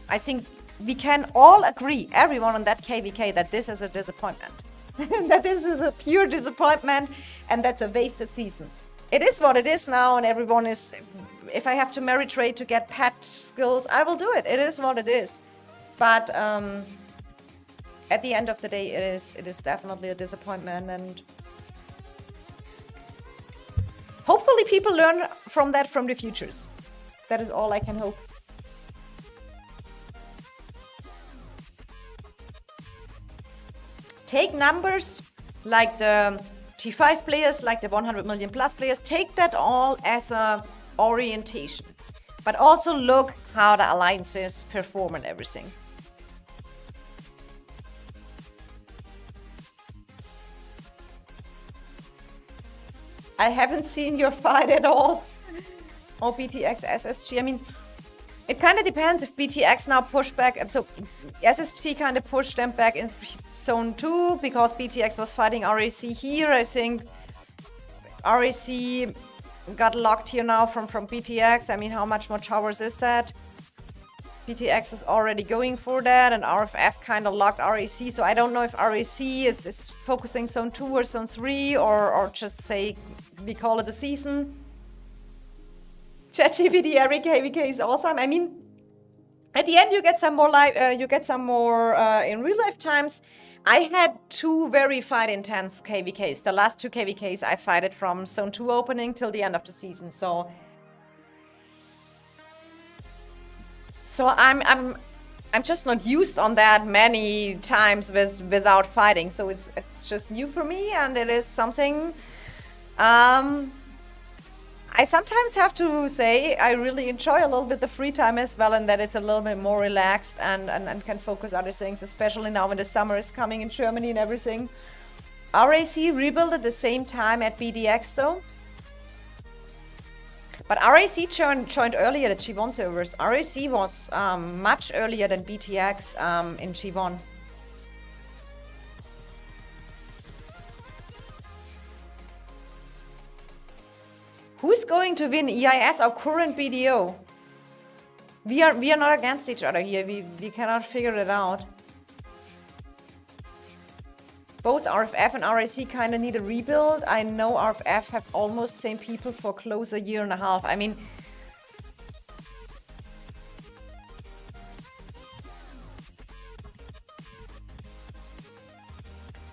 Speaker 1: I think we can all agree, everyone on that KVK, that this is a disappointment. That this is a pure disappointment, and that's a wasted season. It is what it is now, and everyone is, if I have to merit trade to get pet skills, I will do it. It is what it is. But at the end of the day, it is definitely a disappointment, and hopefully people learn from that from the futures. That is all I can hope. Take numbers like the T5 players, like the 100 million plus players, take that all as a orientation. But also look how the alliances perform and everything. I haven't seen your fight at all. Oh, BTX, SSG. I mean, it kind of depends if BTX now push back. So SSG kind of pushed them back in zone 2 because BTX was fighting RAC here. I think RAC got locked here now from BTX. I mean, how much more towers is that? BTX is already going for that, and RFF kind of locked RAC. So I don't know if RAC is focusing zone 2 or zone 3, or just say we call it a season. ChatGPT every KVK is awesome. I mean, at the end you get some more in real life times. I had 2 very fight intense KVKs. The last 2 KVKs I fighted from zone 2 opening till the end of the season. So I'm just not used on that many times without fighting. So it's just new for me, and it is something I sometimes have to say I really enjoy a little bit the free time as well, and that it's a little bit more relaxed and can focus other things, especially now when the summer is coming in Germany and everything. RAC rebuilt at the same time at BDX though. But RAC joined earlier the G1 servers. RAC was much earlier than BTX in G1. Who's going to win, EIS or current BDO? We are not against each other here. We cannot figure it out. Both RFF and RAC kind of need a rebuild. I know RFF have almost same people for close a year and a half. I mean,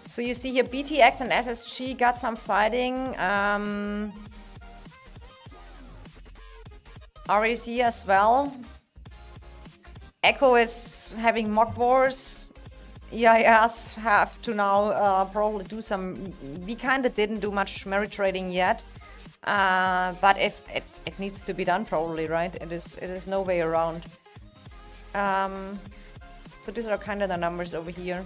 Speaker 1: so you see here BTX and SSG got some fighting. RAC as well. Echo is having mock wars. EIS have to now probably do some. We kind of didn't do much merit trading yet, but if it needs to be done probably, right? It is no way around. So these are kind of the numbers over here.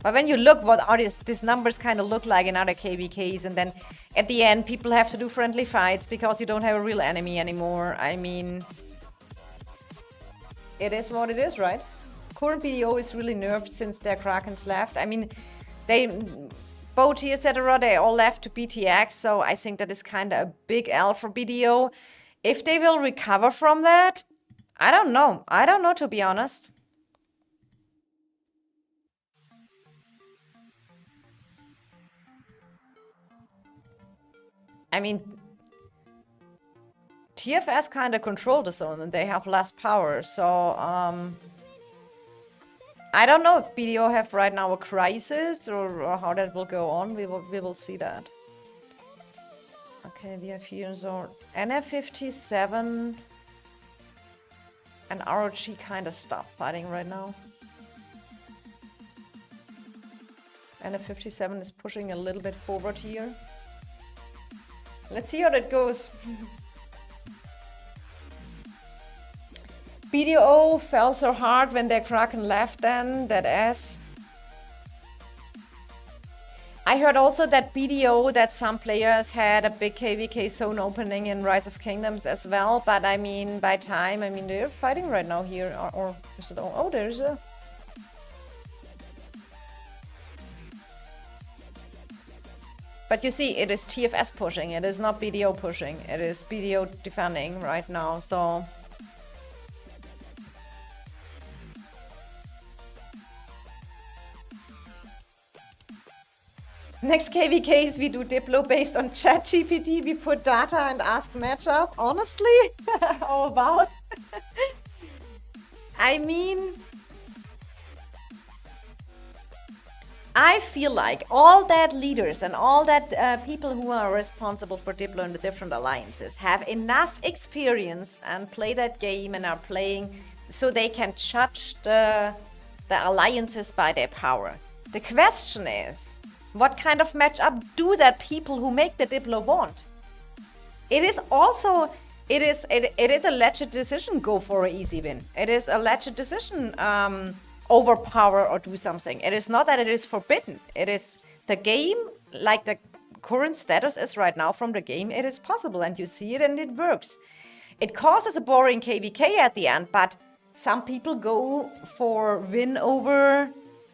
Speaker 1: But when you look what are these numbers kind of look like in other KVKs, and then at the end people have to do friendly fights because you don't have a real enemy anymore. I mean, it is what it is, right? Current BDO is really nerfed since their Krakens left. I mean, Boti, etc., they all left to BTX, so I think that is kind of a big L for BDO. If they will recover from that, I don't know. I don't know, to be honest. I mean, TFS kind of control the zone and they have less power, so I don't know if BDO have right now a crisis or how that will go on. We will see that. Okay, we have here zone NF57 and ROG kind of stopped fighting right now. NF57 is pushing a little bit forward here. Let's see how that goes. BDO fell so hard when their Kraken left then, that ass. I heard also that BDO, that some players had a big KVK zone opening in Rise of Kingdoms as well, but I mean, by time, I mean, they're fighting right now here, or is it, oh, there's a... But you see, it is TFS pushing, it is not BDO pushing, it is BDO defending right now, so... Next KVKs we do Diplo based on ChatGPT, we put data and ask matchup, honestly? How about? I mean... I feel like all that leaders and all that people who are responsible for Diplo in the different alliances have enough experience and play that game and are playing so they can judge the the alliances by their power. The question is, what kind of matchup do that people who make the Diplo want? It is also, it is a legit decision, go for an easy win. It is a legit decision, overpower or do something. It is not that it is forbidden. It is the game, like the current status is right now from the game, it is possible and you see it and it works. It causes a boring KVK at the end, but some people go for win over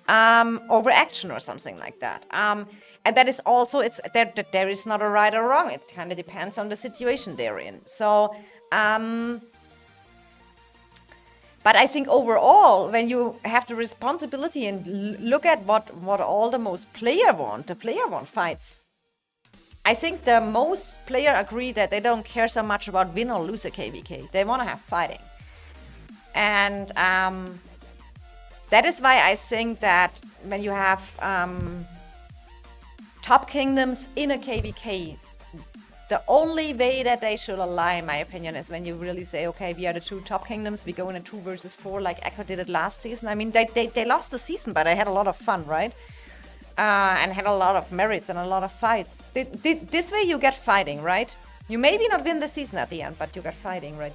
Speaker 1: action or something like that. And that is also, there is not a right or wrong. It kind of depends on the situation they're in. So, but I think overall, when you have the responsibility and look at what all the most the player want fights. I think the most player agree that they don't care so much about win or lose a KVK. They want to have fighting. And that is why I think that when you have top kingdoms in a KVK, the only way that they should align, in my opinion, is when you really say, okay, we are the two top kingdoms, we go in a 2 versus 4 like Echo did it last season. I mean, they lost the season, but they had a lot of fun, right? And had a lot of merits and a lot of fights. This way you get fighting, right? You maybe not win the season at the end, but you get fighting, right?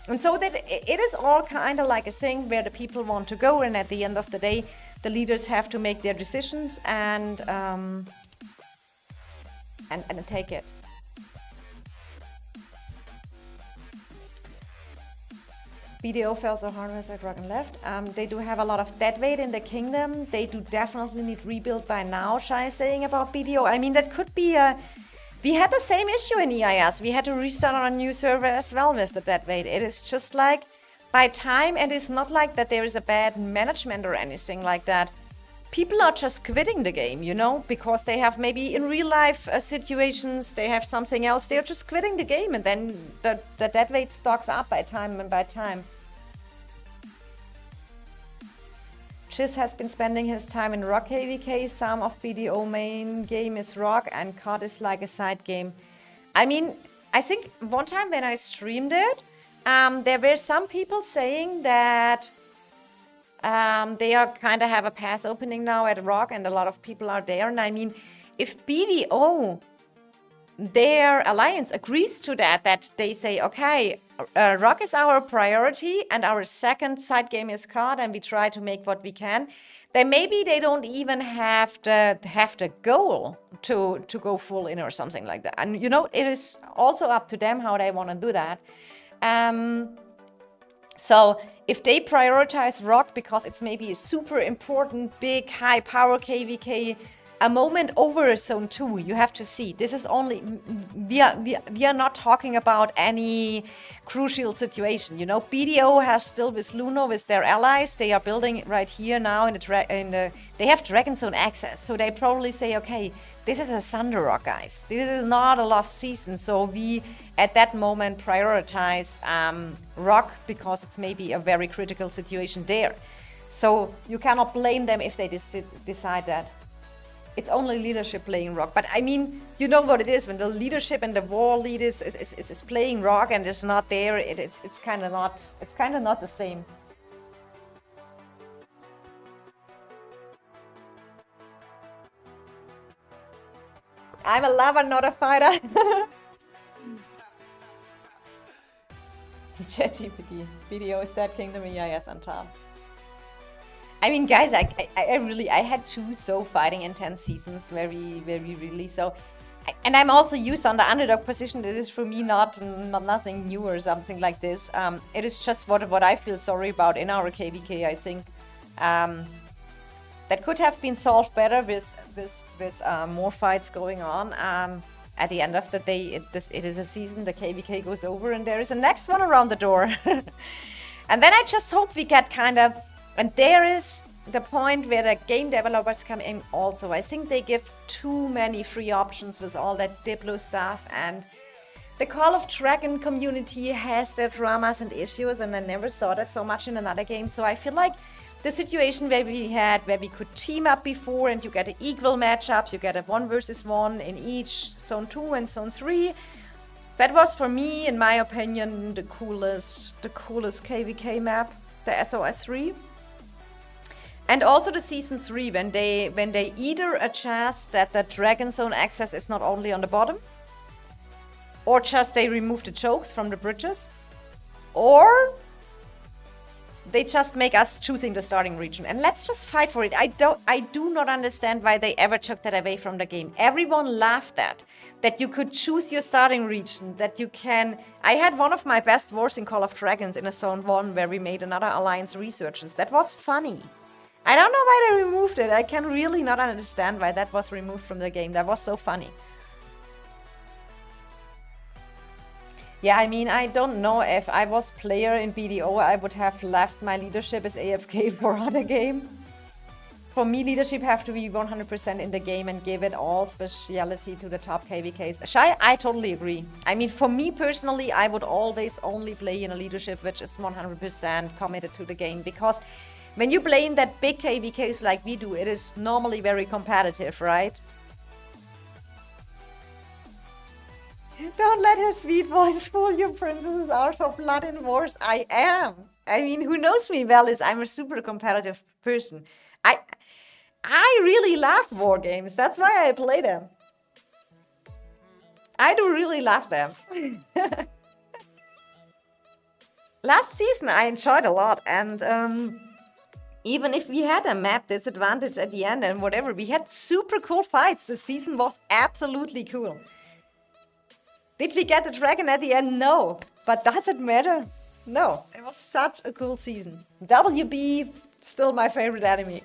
Speaker 1: And so that it is all kind of like a thing where the people want to go, and at the end of the day, the leaders have to make their decisions and take it. BDO fell so hard as like rock and left. They do have a lot of dead weight in the kingdom. They do definitely need rebuild by now, Shai is saying about BDO. I mean, that could be a... We had the same issue in EIS. We had to restart on a new server as well with the dead weight. It is just like by time, and it's not like that there is a bad management or anything like that. People are just quitting the game, you know, because they have maybe in real life situations, they have something else. They're just quitting the game, and then the dead weight stocks up by time. Chiz has been spending his time in Rock KVK. Some of BDO main game is Rock, and COD is like a side game. I mean, I think one time when I streamed it, there were some people saying that they are kind of have a pass opening now at Rock, and a lot of people are there. And I mean, if BDO, their alliance agrees to that they say, okay, Rock is our priority and our second side game is COD, and we try to make what we can, then maybe they don't even have the goal to go full in or something like that. And you know, it is also up to them how they want to do that. So if they prioritize Rock because it's maybe a super important, big, high power KVK, a moment over Zone 2, you have to see. This is only, we are not talking about any crucial situation. You know, BDO has still with Luno, with their allies, they are building right here now they have Dragon Zone access. So they probably say, okay, this is a Thunder Rock, guys. This is not a lost season. So we, at that moment, prioritize Rock because it's maybe a very critical situation there. So you cannot blame them if they decide that. It's only leadership playing Rock. But I mean, you know what it is when the leadership and the war lead is playing Rock and it's not there. It's kind of not the same. I'm a lover, not a fighter. ChatGPT video is that Kingdom EIS on top. I mean, guys, I had 2 so fighting intense seasons, very really. So, and I'm also used on the underdog position. This is for me not nothing new or something like this. It is just what I feel sorry about in our KVK. I think that could have been solved better with more fights going on. At the end of the day, it is a season. The KVK goes over, and there is a next one around the door. And then I just hope we get kind of. And there is the point where the game developers come in also. I think they give too many free options with all that Diplo stuff, and the Call of Dragon community has their dramas and issues, and I never saw that so much in another game. So I feel like the situation where we could team up before and you get an equal matchup, you get a 1 versus 1 in each Zone 2 and Zone 3. That was for me, in my opinion, the coolest KVK map, the SOS 3. And also the season 3, when they either adjust that the Dragon Zone access is not only on the bottom, or just they remove the chokes from the bridges, or they just make us choosing the starting region. And let's just fight for it. I do not understand why they ever took that away from the game. Everyone laughed at that you could choose your starting region, that you can... I had one of my best wars in Call of Dragons in a Zone 1 where we made another Alliance resurgence. That was funny. I don't know why they removed it. I can really not understand why that was removed from the game. That was so funny. Yeah, I mean, I don't know if I was player in BDO, I would have left my leadership as AFK for other game. For me, leadership have to be 100% in the game and give it all speciality to the top KVKs. Shai, I totally agree. I mean, for me personally, I would always only play in a leadership which is 100% committed to the game, because when you play in that big KVKs like we do, it is normally very competitive, right? Don't let her sweet voice fool you, princesses out for blood in wars. I am. I mean, who knows me well is I'm a super competitive person. I really love war games. That's why I play them. I do really love them. Last season I enjoyed a lot, and even if we had a map disadvantage at the end and whatever, we had super cool fights. The season was absolutely cool. Did we get the dragon at the end? No. But does it matter? No. It was such a cool season. WB, still my favorite enemy.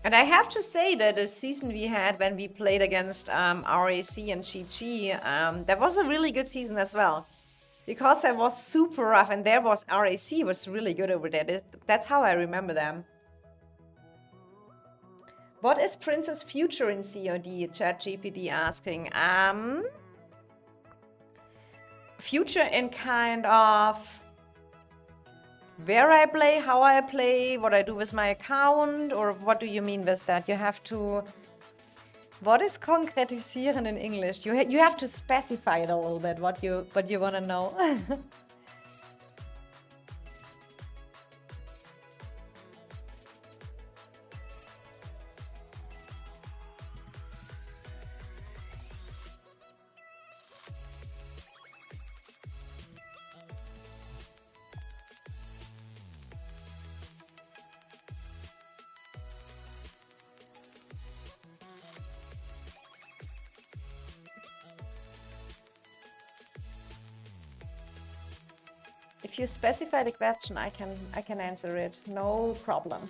Speaker 1: And I have to say that the season we had when we played against RAC and GG, that was a really good season as well. Because that was super rough, and there was RAC was really good over there. That's how I remember them. What is Princess future in COD? ChatGPT asking. Future in kind of where I play, how I play, what I do with my account, or what do you mean with that? You have to... What is concretisieren in English? You have to specify it a little bit, what you want to know. If you specify the question, I can answer it. No problem.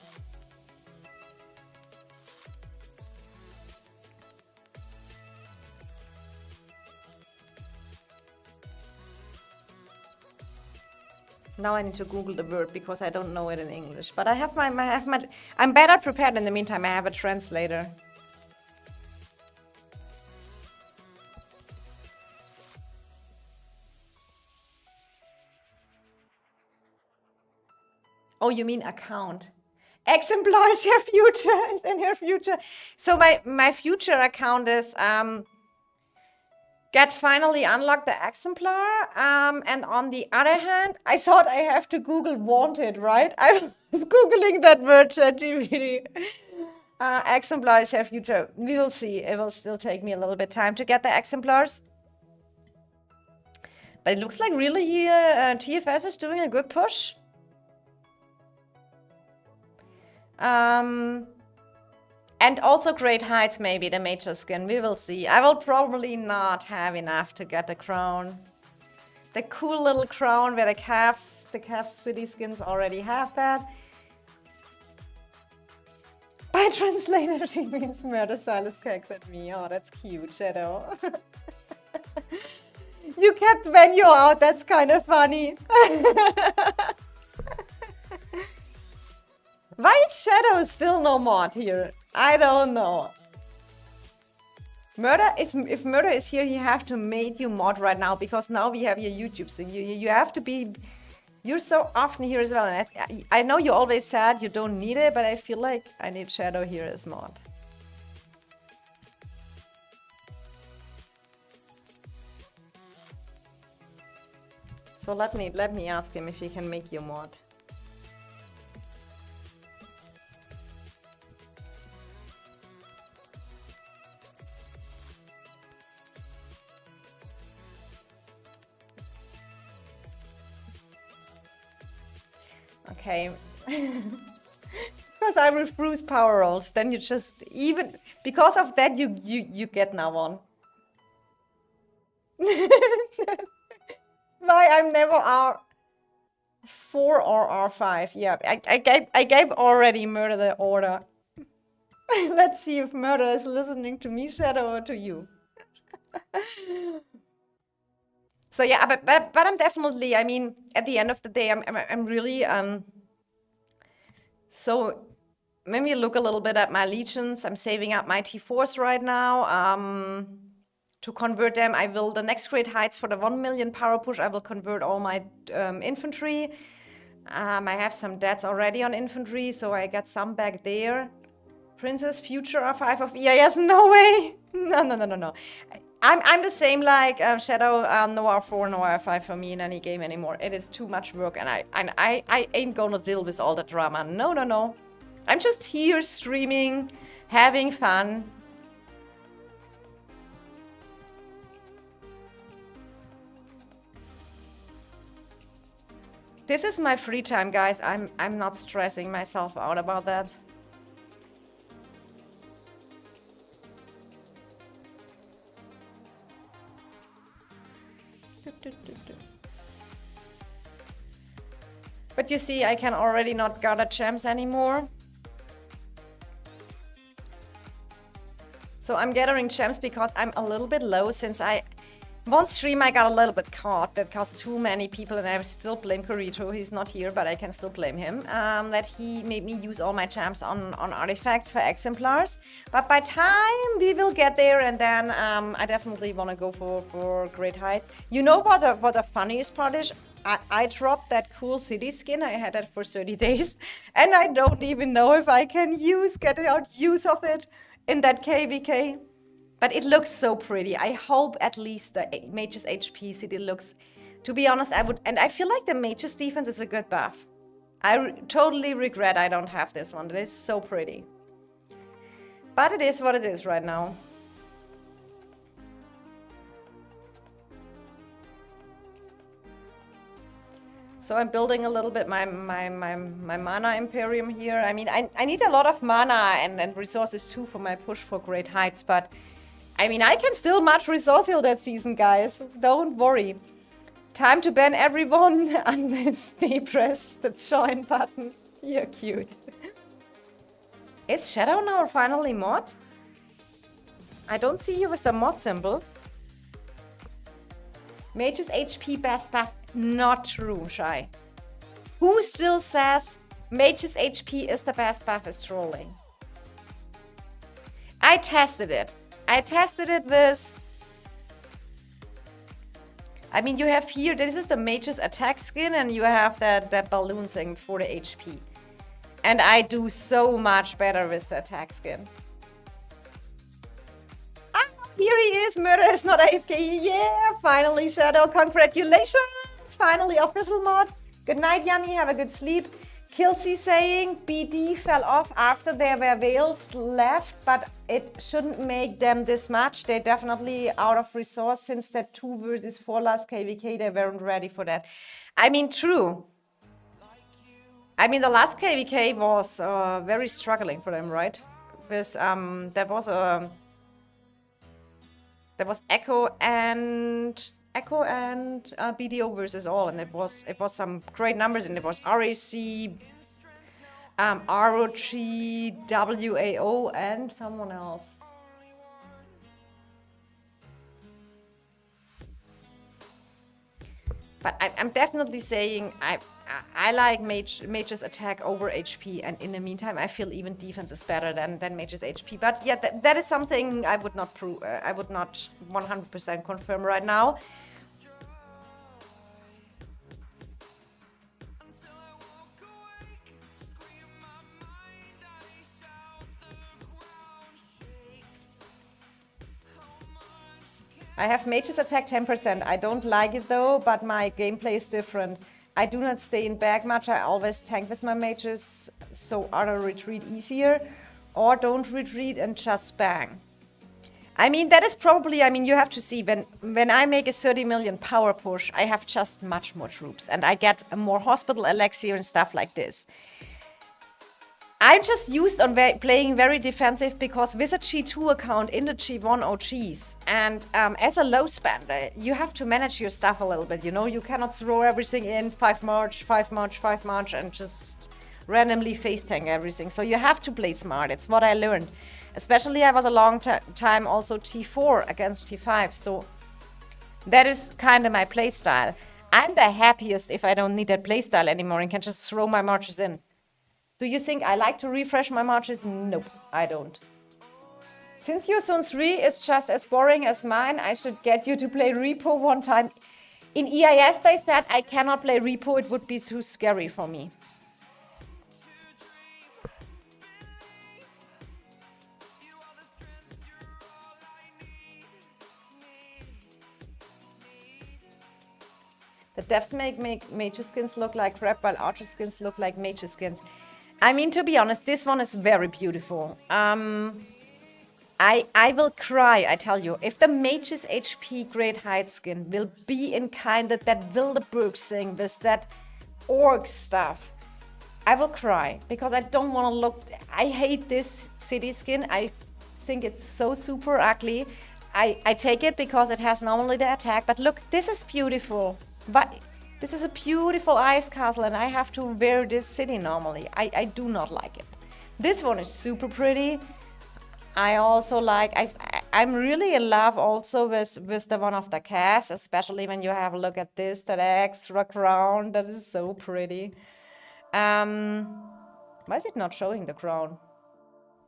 Speaker 1: Now I need to Google the word because I don't know it in English. But I have I'm better prepared in the meantime. I have a translator. Oh, you mean account? Exemplar is your future, is in your future. So my future account is get finally unlock the exemplar. And on the other hand, I thought I have to Google wanted, right? I'm Googling that word, ChatGPT. Exemplar is your future. We will see. It will still take me a little bit time to get the exemplars. But it looks like really here TFS is doing a good push. And also Great Heights, maybe the major skin. We will see. I will probably not have enough to get the crown. The cool little crown where the calves city skins already have that. By translator, she means murder Silas cakes at me. Oh, that's cute, Shadow. You kept Venue out. That's kind of funny. Why is Shadow still no mod here? I don't know. Murder is, if Murder is here, you have to make you mod right now, because now we have your YouTube thing. You have to be... You're so often here as well. And I know you always said you don't need it, but I feel like I need Shadow here as mod. So let me ask him if he can make you mod. Okay. Because I refuse power rolls, then you just even because of that you get now on. Why I'm never R4 or R5. Yeah, I gave already Murder the order. Let's see if Murder is listening to me, Shadow, or to you. So yeah, but I'm definitely. I mean, at the end of the day, I'm really So when we look a little bit at my legions, I'm saving up my T4s right now. To convert them, I will, the next great heights for the 1 million power push, I will convert all my infantry. I have some deaths already on infantry, so I get some back there. Princess, future R5 of EIS, no way. No. I'm the same like Shadow, no R4, no R5 for me in any game anymore. It is too much work and I ain't gonna deal with all the drama. No. I'm just here streaming, having fun. This is my free time, guys. I'm not stressing myself out about that. But you see, I can already not gather gems anymore. So I'm gathering gems because I'm a little bit low since one stream I got a little bit caught because too many people, and I still blame Corito, he's not here, but I can still blame him, that he made me use all my gems on artifacts for exemplars. But by time we will get there, and then I definitely want to go for great heights. You know what the funniest part is? I dropped that cool city skin. I had that for 30 days, and I don't even know if I can get use of it in that KVK. But it looks so pretty. I hope at least the Mage's HP city looks... To be honest, I would... And I feel like the Mage's defense is a good buff. I totally regret I don't have this one. It is so pretty. But it is what it is right now. So I'm building a little bit my mana Imperium here. I mean, I need a lot of mana and resources too for my push for great heights, but... I mean, I can still much resource heal that season, guys. Don't worry. Time to ban everyone unless they press the join button. You're cute. Is Shadow now finally mod? I don't see you with the mod symbol. Mage's HP best buff. Not true, Shy. Who still says Mage's HP is the best buff is trolling? I tested it. I tested it with... I mean, you have here, this is the Mage's attack skin, and you have that balloon thing for the HP. And I do so much better with the attack skin. Ah, here he is, Murder is not AFK. Yeah, finally, Shadow, congratulations. Finally, official mod. Good night, Yummy, have a good sleep. Kelsey saying BD fell off after there were whales left, but it shouldn't make them this much. They're definitely out of resource since that 2 versus 4 last KVK. They weren't ready for that. I mean, true. I mean, the last KVK was very struggling for them, right? Because there was Echo and BDO versus all, and it was some great numbers, and it was RAC, ROG, WAO, and someone else. But I'm definitely saying I like Mage's attack over HP, and in the meantime I feel even defense is better than Mage's HP. But yeah, that is something I would not prove. I would not 100% confirm right now. I have mages attack 10%. I don't like it though, but my gameplay is different. I do not stay in back much. I always tank with my mages, so either retreat easier or don't retreat and just bang. I mean, that is probably, I mean, you have to see, when I make a 30 million power push, I have just much more troops and I get a more hospital elixir and stuff like this. I'm just used on playing very defensive because with a G2 account in the G1 OGs and as a low spender, you have to manage your stuff a little bit, you know? You cannot throw everything in 5 March, 5 March, 5 March and just randomly face tank everything. So you have to play smart. It's what I learned. Especially I was a long time also T4 against T5. So that is kind of my playstyle. I'm the happiest if I don't need that playstyle anymore and can just throw my marches in. Do you think I like to refresh my marches? Nope, I don't. Since your Zone 3 is just as boring as mine, I should get you to play Repo one time. In EIS they said I cannot play Repo, it would be too scary for me. The devs make mage skins look like crap, while archer skins look like mage skins. I mean, to be honest, this one is very beautiful. I will cry, I tell you. If the mage's HP Great Height skin will be in kind of that Wildeburg thing with that orc stuff, I will cry. Because I don't want to look... I hate this city skin. I think it's so super ugly. I take it because it has normally the attack. But look, this is beautiful. But this is a beautiful ice castle and I have to wear this city normally. I do not like it. This one is super pretty. I also like... I'm really in love also with the one of the calves, especially when you have a look at this, that extra crown. That is so pretty. Why is it not showing the crown?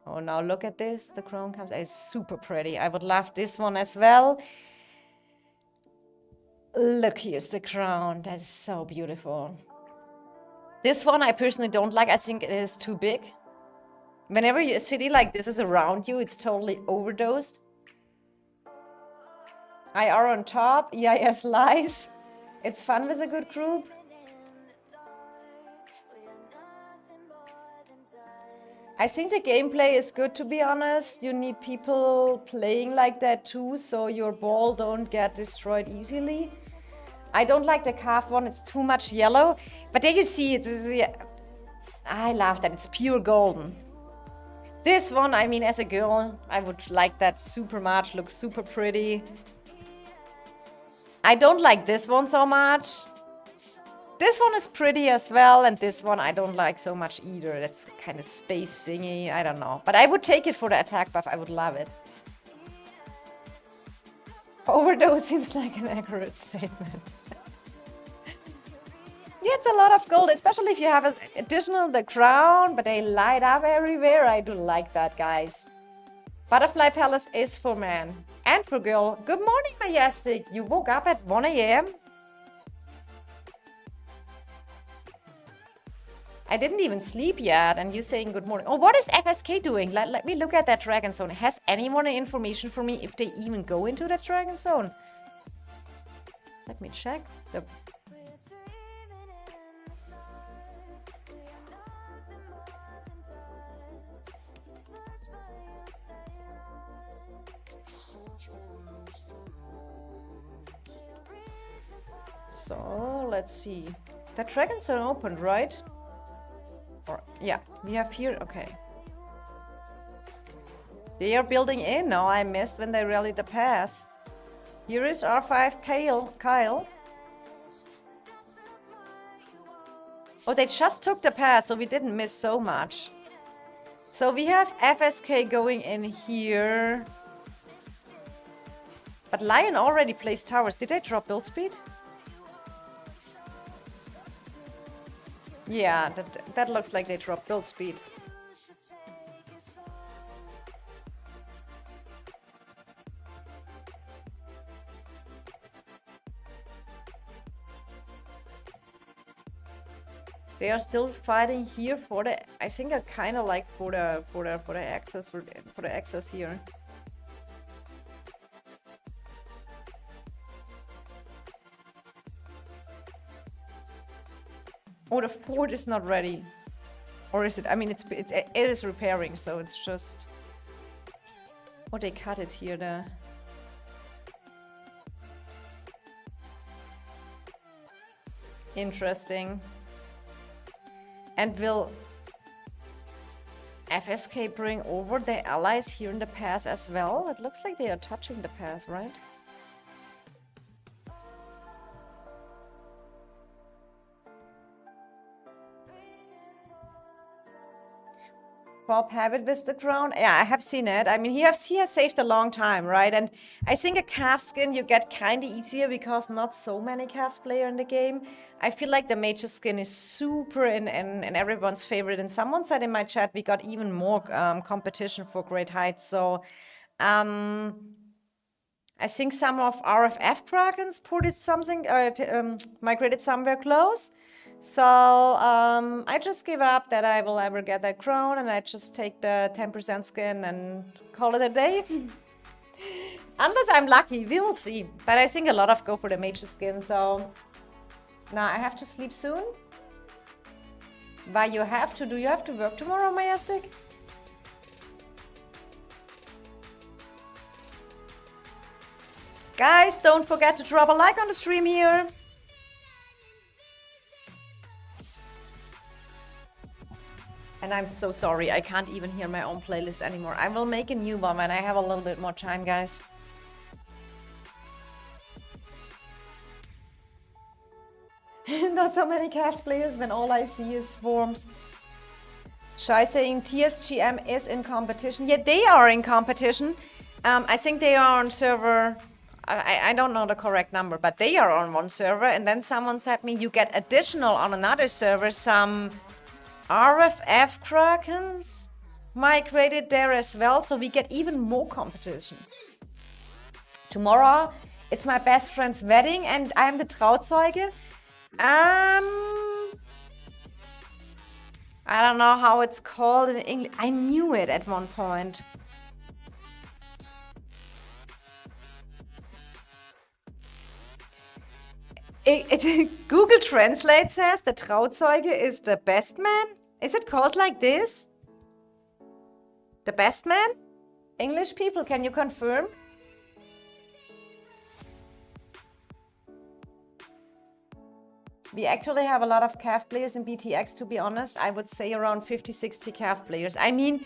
Speaker 1: Oh, now look at this. The crown comes... It's super pretty. I would love this one as well. Look, here's the crown. That is so beautiful. This one I personally don't like. I think it is too big. Whenever a city like this is around you, it's totally overdosed. IR on top, EIS lies. It's fun with a good group. I think the gameplay is good, to be honest. You need people playing like that too, so your ball don't get destroyed easily. I don't like the calf one, it's too much yellow. But there you see it. I love that, it's pure golden. This one, I mean, as a girl, I would like that super much, looks super pretty. I don't like this one so much. This one is pretty as well, and this one I don't like so much either. That's kind of space thingy, I don't know. But I would take it for the attack buff, I would love it. Overdose seems like an accurate statement. Yeah, it's a lot of gold, especially if you have additional the crown, but they light up everywhere. I do like that, guys. Butterfly Palace is for man and for girl. Good morning, Majestic. You woke up at 1 AM? I didn't even sleep yet, and you saying good morning. Oh, what is FSK doing? Let me look at that Dragon Zone. Has anyone any information for me if they even go into that Dragon Zone? Let me check. So, let's see. The Dragon Zone opened, right? Or, yeah, we have here, okay. They are building in. No, I missed when they rallied the pass. Here is R5 Kyle. Oh, they just took the pass, so we didn't miss so much. So we have FSK going in here. But Lion already placed towers. Did they drop build speed? Yeah, that looks like they dropped build speed. They are still fighting here for the... I think I kind of like for the access here. Oh, the fort is not ready. Or is it? I mean, it is repairing, so it's just... Oh, they cut it here, the... Interesting. And will FSK bring over their allies here in the pass as well? It looks like they are touching the pass, right? Bob Habit with the crown. Yeah, I have seen it. I mean, he has saved a long time, right? And I think a calf skin you get kind of easier because not so many calves player in the game. I feel like the major skin is super in everyone's favorite. And someone said in my chat we got even more competition for great heights. So I think some of RFF Krakens put it something, migrated somewhere close. So I just give up that I will ever get that crown, and I just take the 10% skin and call it a day. Unless I'm lucky, we will see. But I think a lot of go for the major skin, so now I have to sleep soon. But you have to. Do you have to work tomorrow, Majestic? Guys, don't forget to drop a like on the stream here. And I'm so sorry, I can't even hear my own playlist anymore. I will make a new one when I have a little bit more time, guys. Not so many cast players when all I see is swarms. Shai saying TSGM is in competition. Yeah, they are in competition. I think they are on server... I don't know the correct number, but they are on one server. And then someone said me, you get additional on another server some... RFF Krakens migrated there as well, so we get even more competition. Tomorrow, it's my best friend's wedding and I'm the Trauzeuge. I don't know how it's called in English. I knew it at one point. Google Translate says the Trauzeuge is the best man. Is it called like this? The best man? English people, can you confirm? We actually have a lot of calf players in BTX, to be honest. I would say around 50-60 calf players. I mean,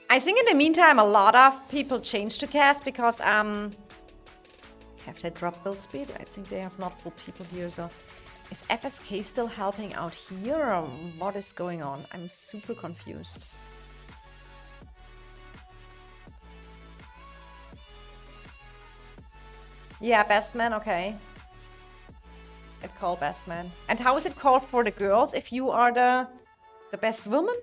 Speaker 1: I think in the meantime a lot of people changed to calves because have they dropped build speed? I think they have not full people here, so... Is FSK still helping out here, or what is going on? I'm super confused. Yeah, best man, okay. It's called best man. And how is it called for the girls if you are the best woman?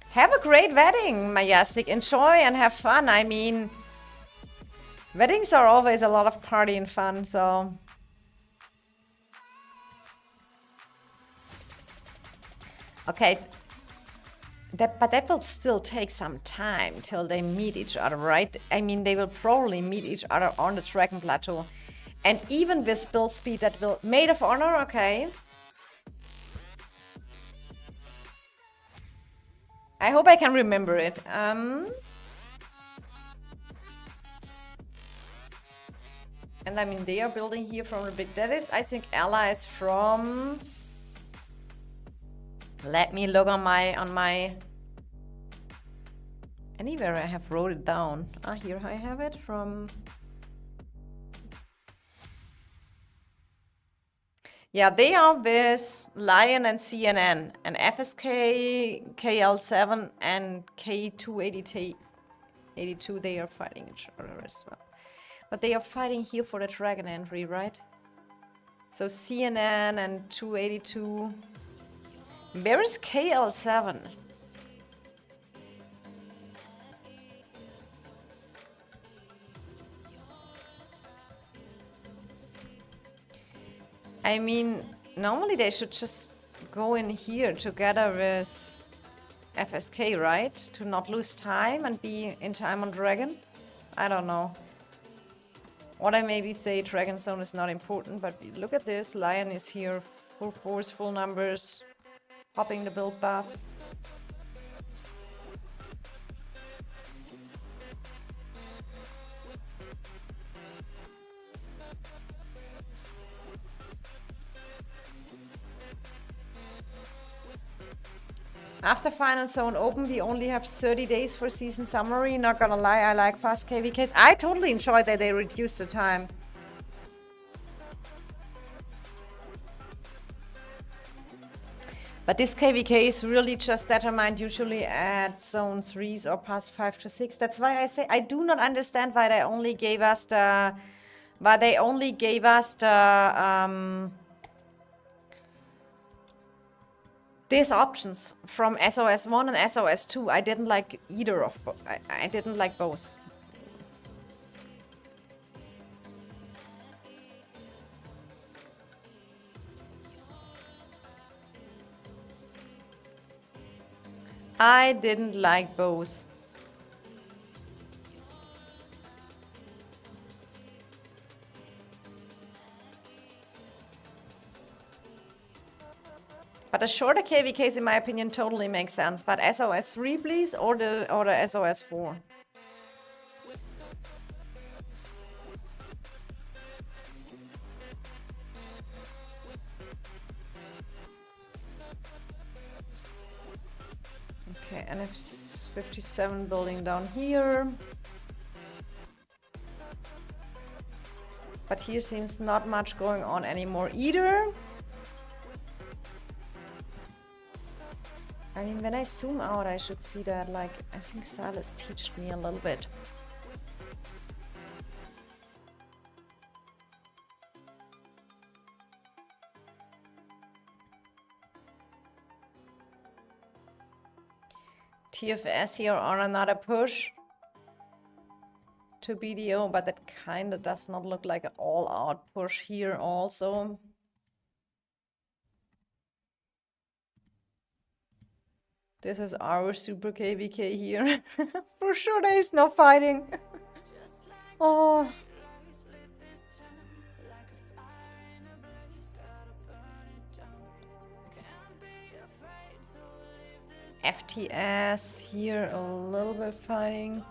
Speaker 1: Have a great wedding, Majestic. Enjoy and have fun. I mean... Weddings are always a lot of party and fun, so... Okay. But that will still take some time till they meet each other, right? I mean, they will probably meet each other on the Dragon Plateau. And even with build speed that will... Maid of Honor, okay. I hope I can remember it. And I mean, they are building here from a bit. That is, I think, allies from... Let me look on my... Anywhere I have wrote it down. Ah, here I have it from... Yeah, they are with Lion and CNN. And FSK, KL7 and K282, they are fighting each other as well. But they are fighting here for the dragon entry, right? So CNN and 282. Where is KL7? I mean, normally they should just go in here together with FSK, right? To not lose time and be in time on dragon. I don't know. What I maybe say, Dragon Zone is not important, but look at this. Lion is here, full force, full numbers, popping the build buff. After Final Zone open, we only have 30 days for season summary. Not gonna lie, I like fast KVKs. I totally enjoy that they reduce the time. But this KVK is really just determined usually at zone 3s or past 5 to 6. That's why I say I do not understand why they only gave us the these options from SOS 1 and SOS 2. I didn't like either of both. I didn't like both. I didn't like both. But the shorter KVKs, in my opinion, totally makes sense. But SOS 3, please, or the SOS 4. Okay, NF57 building down here. But here seems not much going on anymore either. I mean, when I zoom out, I should see that, like, I think Silas teached me a little bit. TFS here on another push to BDO, but that kind of does not look like an all-out push here also. This is our super KVK here. For sure there is no fighting. Oh. FTS here, a little bit fighting.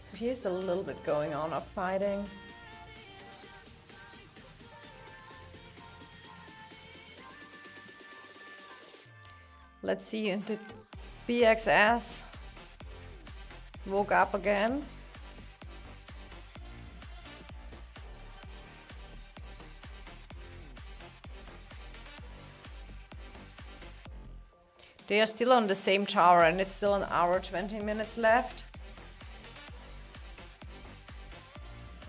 Speaker 1: So here's a little bit going on of fighting. Let's see, did BXS woke up again? They are still on the same tower and it's still an hour 20 minutes left.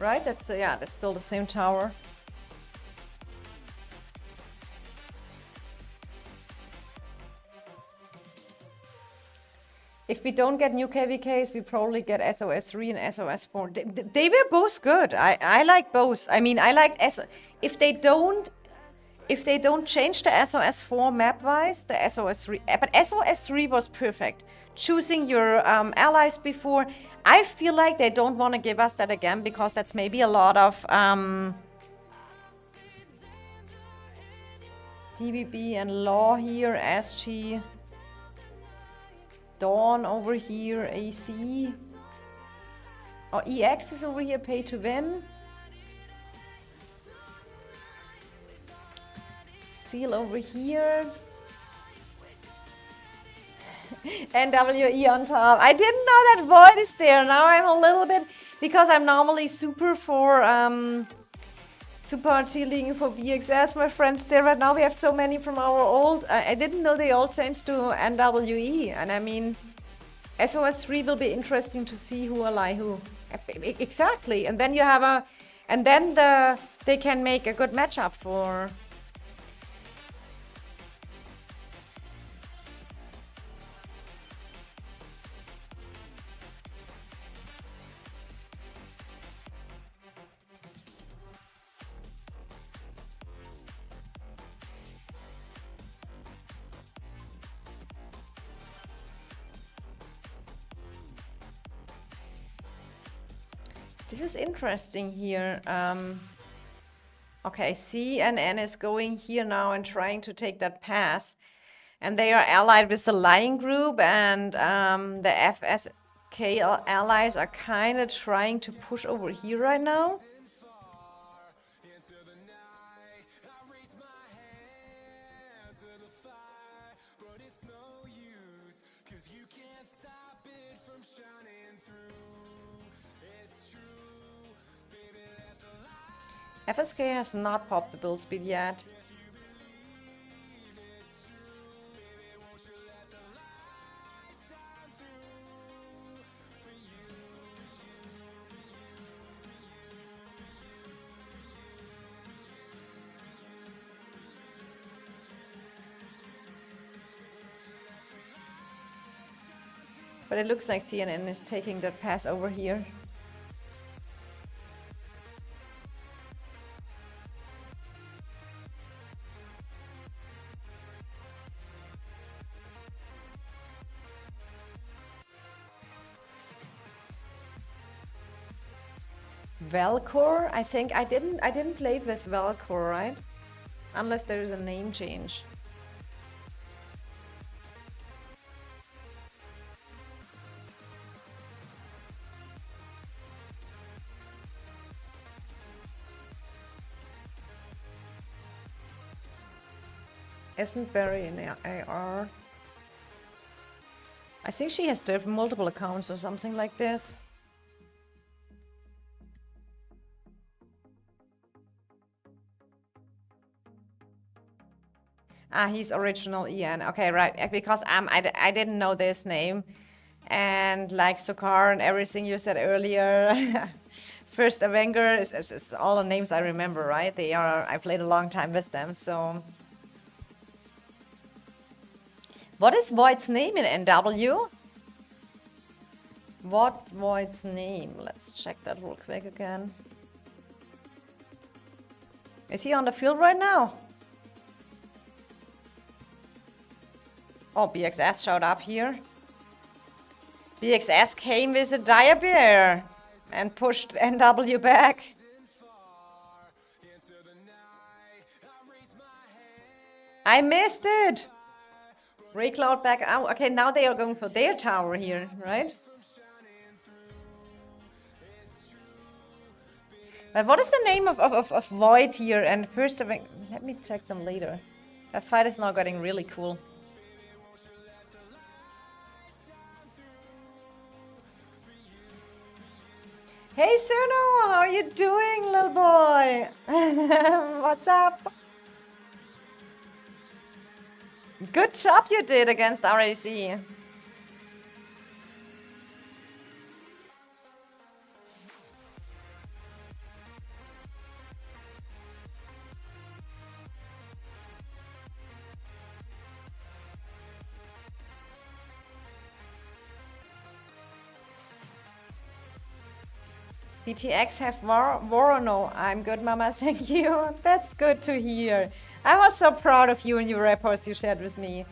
Speaker 1: Right? That's yeah, that's still the same tower. If we don't get new KVKs, we probably get SOS 3 and SOS 4. They were both good. I like both. I mean, I liked if they don't change the SOS 4 map-wise, the SOS 3, but SOS 3 was perfect. Choosing your allies before. I feel like they don't want to give us that again because that's maybe a lot of DBB and Law here, SG. Dawn over here, AC. Oh, EX is over here, pay to win. Seal over here. NWE on top. I didn't know that void is there. Now I'm a little bit, because I'm normally super for super cheerleading for BXS, my friends there. Right now we have so many from our old. I didn't know they all changed to NWE. And I mean, SOS 3 will be interesting to see who ally who. Exactly. And then you have they can make a good matchup for. This is interesting here. Okay, C and N is going here now and trying to take that pass. And they are allied with the Lion Group, and the FSK allies are kind of trying to push over here right now. FSK has not popped the build speed yet. But it looks like CNN is taking that pass over here. Velcor? I think I didn't play with Velcor, right? Unless there is a name change. Isn't Barry in AR? I think she has multiple accounts or something like this. Ah, he's original Ian. Okay, right. Because I didn't know this name. And like Sokar and everything you said earlier. First Avenger is all the names I remember, right? I played a long time with them, so. What is Void's name in NW? What Void's name? Let's check that real quick again. Is he on the field right now? Oh, BXS showed up here. BXS came with a dire bear and pushed NW back. I missed it! Raycloud back out. Okay, now they are going for their tower here, right? But what is the name of Void here? And first of all, let me check them later. That fight is now getting really cool. Hey Suno, how are you doing, little boy? What's up? Good job you did against RAC. BTX have Vorono. I'm good, Mama. Thank you. That's good to hear. I was so proud of you and your reports you shared with me.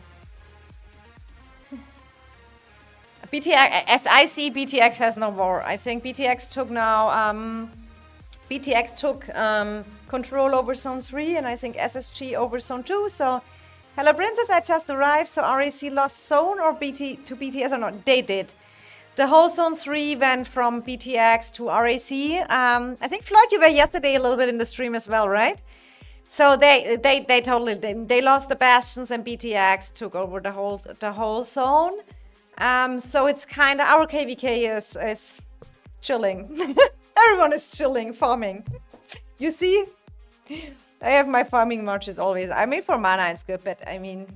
Speaker 1: BTX, as I see, BTX has no war. I think BTX took now. BTX took control over Zone 3, and I think SSG over Zone 2. So, hello, Princess. I just arrived. So RAC lost Zone or BT to BTS or not? They did. The whole Zone 3 went from BTX to RAC. I think, Floyd, you were yesterday a little bit in the stream as well, right? So they totally didn't. They lost the Bastions and BTX took over the whole zone. So it's kind of, our KVK is chilling. Everyone is chilling, farming. You see? I have my farming marches always. I mean, for mana it's good, but I mean...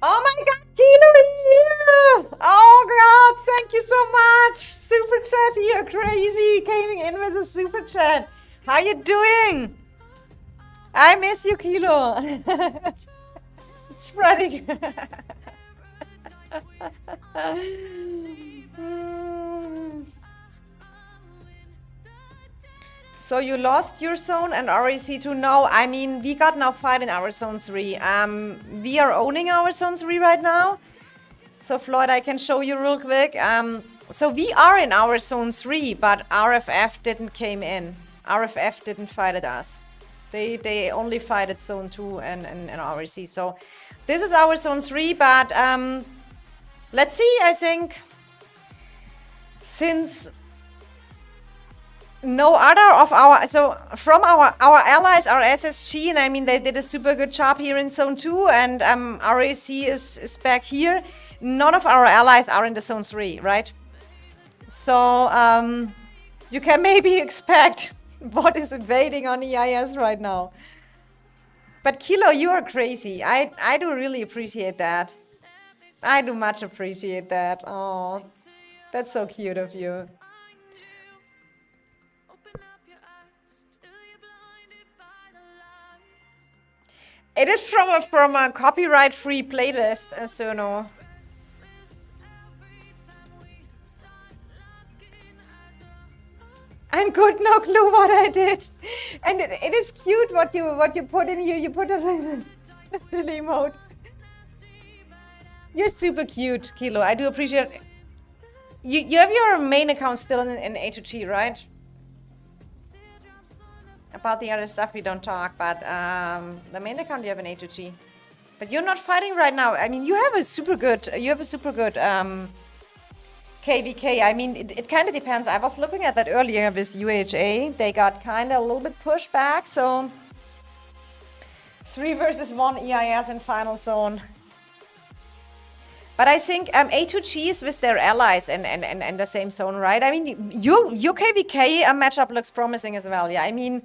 Speaker 1: Oh my god, Kilo here! Oh god, thank you so much! Super chat here, crazy! Coming in with a super chat. How you doing? I miss you, Kilo. Spreading. Hmm. So you lost your zone and REC2? No, I mean, we got now fight in our zone 3. We are owning our zone 3 right now. So Floyd, I can show you real quick. So we are in our zone 3, but RFF didn't came in. RFF didn't fight at us. They only fight at zone 2 and REC. So this is our zone 3, but let's see. I think since no other of our, so from our allies are SSG, and I mean they did a super good job here in zone 2, and RAC is back here. None of our allies are in the zone 3, right? So you can maybe expect what is invading on EIS right now. But Kilo, you are crazy. I do really appreciate that. I do much appreciate that. Oh, that's so cute of you. It is from a copyright-free playlist, so no. I'm good, no clue what I did. And it is cute what you put in here. You put it in the emote. You're super cute, Kilo. I do appreciate it. You have your main account still in A2G, right? About the other stuff we don't talk, but the main account you have in A2G. But you're not fighting right now. I mean, you have a super good KVK. I mean, it kind of depends. I was looking at that earlier with UHA. They got kind of a little bit pushed back. So 3 versus 1 EIS in final zone. But I think A2G is with their allies and the same zone, right? I mean, your KVK matchup looks promising as well. Yeah, I mean,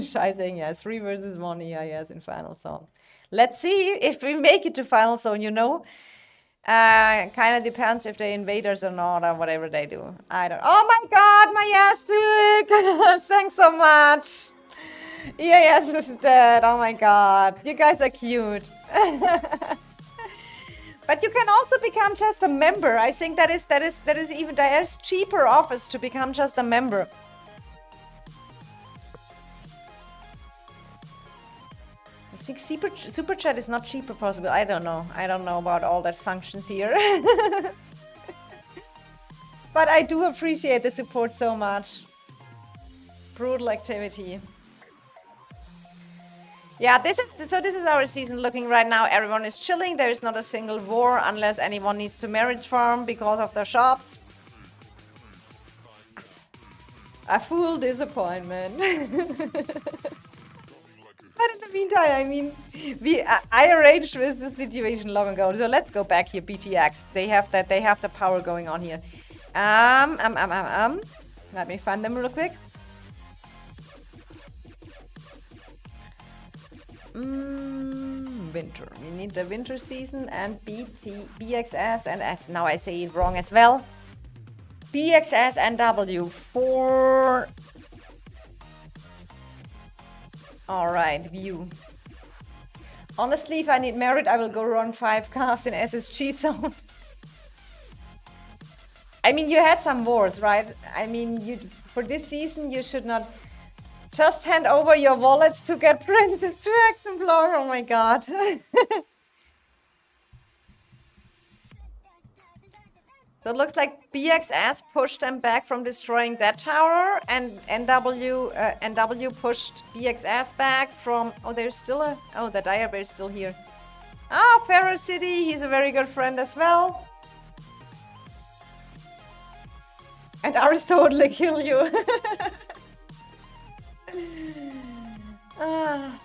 Speaker 1: Shai saying yes, 3 versus 1 EIS in final zone. Let's see if we make it to final zone, you know. Kind of depends if they invaders or not or whatever they do. I don't. Oh my God, my Yasuk! Thanks so much. EIS is dead. Oh my God, you guys are cute. But you can also become just a member. I think that is even there's cheaper offers to become just a member. I think super chat is not cheaper possible. I don't know. I don't know about all that functions here. But I do appreciate the support so much. Brutal activity. Yeah, this is our season looking right now. Everyone is chilling. There is not a single war unless anyone needs to marriage farm because of their shops. A full disappointment. But in the meantime, I mean, I arranged with the situation long ago. So let's go back here, BTX. They have the power going on here. Let me find them real quick. Winter. We need the winter season and BXS and S. Now I say it wrong as well. BXS and W for. Alright, view. Honestly, if I need merit, I will go run 5 calves in SSG zone. I mean, you had some wars, right? I mean, for this season, you should not just hand over your wallets to get princes to Exemplar. Oh my God. So it looks like BXS pushed them back from destroying that tower, and NW pushed BXS back from. Oh, there's still a. Oh, the Dire Bear is still here. Ah, Pharaoh City. He's a very good friend as well. And Aristotle kill you. Ah.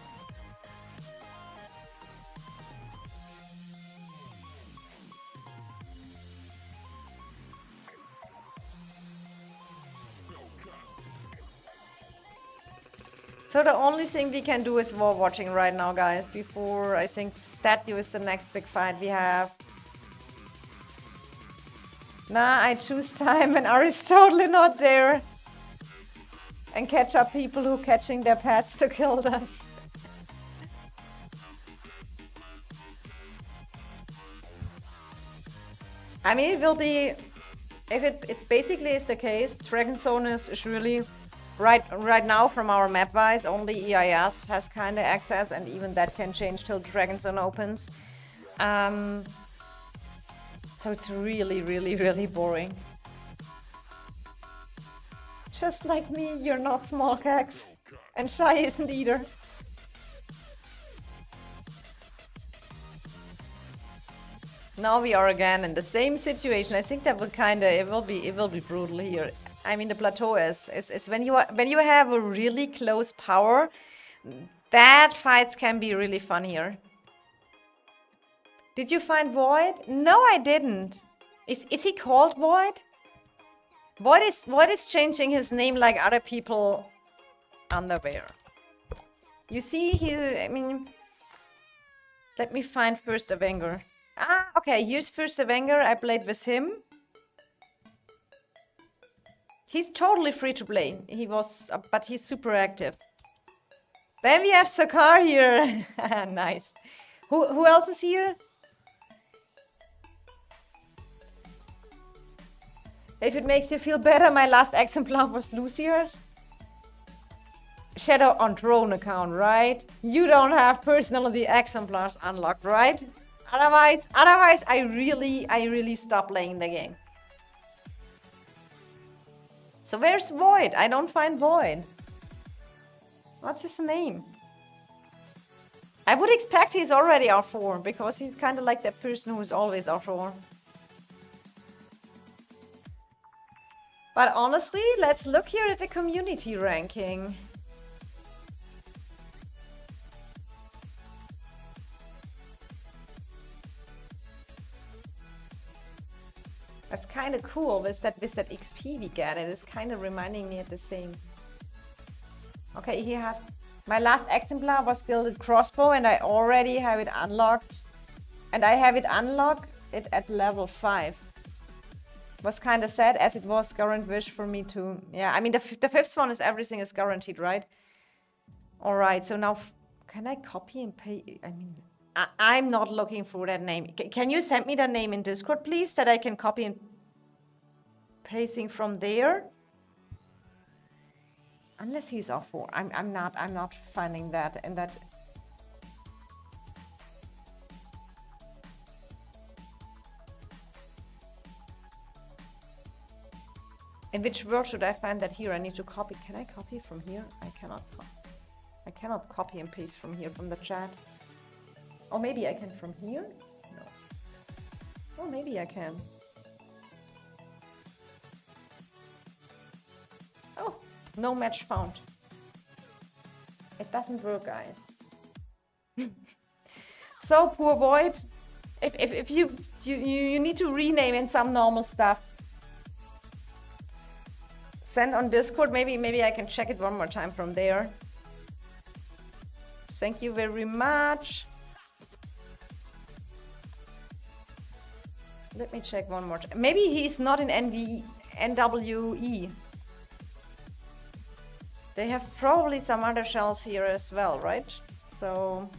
Speaker 1: So the only thing we can do is war watching right now, guys, before I think Statue is the next big fight we have. Nah, I choose time when Aristotle not there. And catch up people who catching their pets to kill them. I mean, it will be, if it basically is the case, Dragon Zone is really, right now from our map wise, only EIS has kind of access, and even that can change till Dragon Zone opens. So it's really, really, really boring. Just like me, you're not small cags. And Shy isn't either. Now we are again in the same situation. I think that will it will be brutal here. I mean, the plateau is when you have a really close power, that fights can be really fun here. Did you find Void? No, I didn't. Is he called Void? Void is changing his name like other people underwear. You see here, I mean, let me find First Avenger. Ah, okay, here's First Avenger. I played with him. He's totally free to play. He was, but he's super active. Then we have Sakar here. Nice. Who else is here? If it makes you feel better, my last exemplar was Lucier's. Shadow on drone account, right? You don't have personality exemplars unlocked, right? Otherwise, I really stop playing the game. So where's Void? I don't find Void. What's his name? I would expect he's already R4, because he's kind of like that person who's always R4. But honestly, let's look here at the community ranking. That's kind of cool with that XP we get. It is kind of reminding me of the same. Okay, here have my last exemplar was Gilded Crossbow, and I already have it unlocked. And I have it unlocked at level 5. Was kind of sad, as it was current wish for me to. Yeah, I mean the fifth one is everything is guaranteed, right? All right, so now can I copy and paste? I mean, I'm not looking for that name. Can you send me that name in Discord, please, that I can copy and pasting from there? Unless he's off for. I'm not finding that in that. In which word should I find that here? I need to copy. Can I copy from here? I cannot copy and paste from here, from the chat. Or maybe I can from here? No. Oh, maybe I can. Oh, no match found. It doesn't work, guys. So poor Void. If you need to rename in some normal stuff. Send on Discord. Maybe I can check it one more time from there. Thank you very much. Let me check one more time. Maybe he's not in NWE. They have probably some other shells here as well, right? So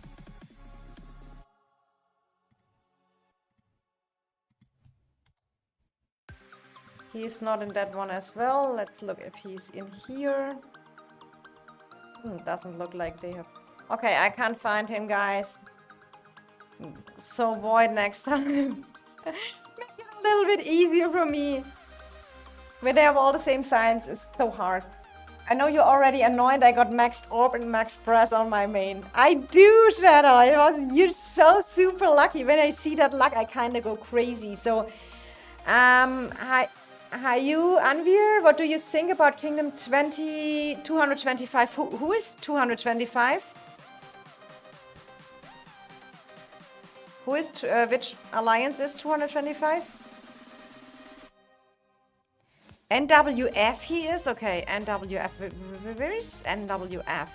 Speaker 1: he's not in that one as well. Let's look if he's in here. Doesn't look like they have. Okay, I can't find him, guys. So Void next time. Make it a little bit easier for me. When they have all the same signs, it's so hard. I know you're already annoyed I got maxed orb and max press on my main. I do, Shadow. You're so super lucky. When I see that luck, I kind of go crazy. So, hi you, Anvir. What do you think about Kingdom 225? Who is 225? Who is, which alliance is 225? NWF he is? Okay, NWF. Where is NWF?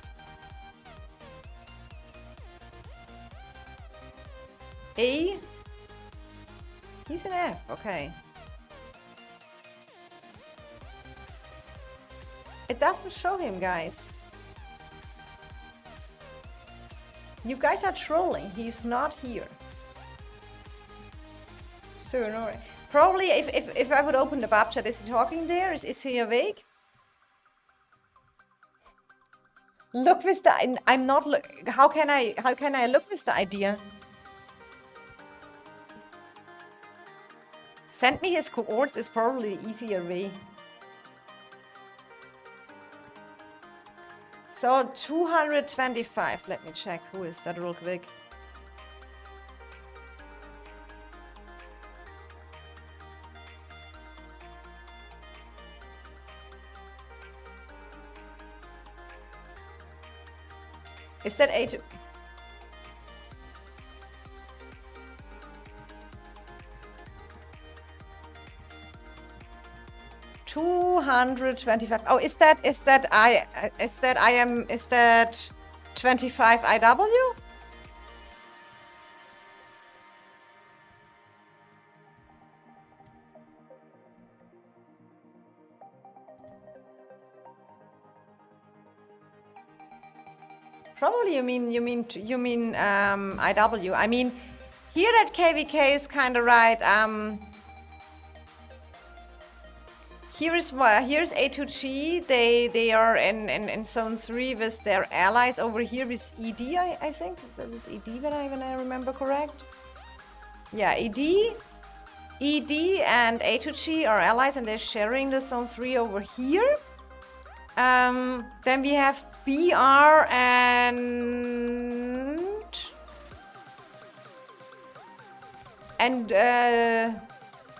Speaker 1: A? He's an F, okay. It doesn't show him, guys. You guys are trolling. He's not here. So, no. Probably if I would open the Bab chat, is he talking there? Is he awake? Look with the, I'm not, how can I look with the idea? Send me his cohorts is probably the easier way. So 225, let me check who is that real quick. Is that 8? $225. Oh, is that 25 IW? Probably you mean IW. I mean, here at KVK is kind of right. Here's A2G. They are in zone 3 with their allies. Over here with ED, I think that was ED when I remember correct. Yeah, ED and A2G are allies, and they're sharing the zone 3 over here. Then we have BR and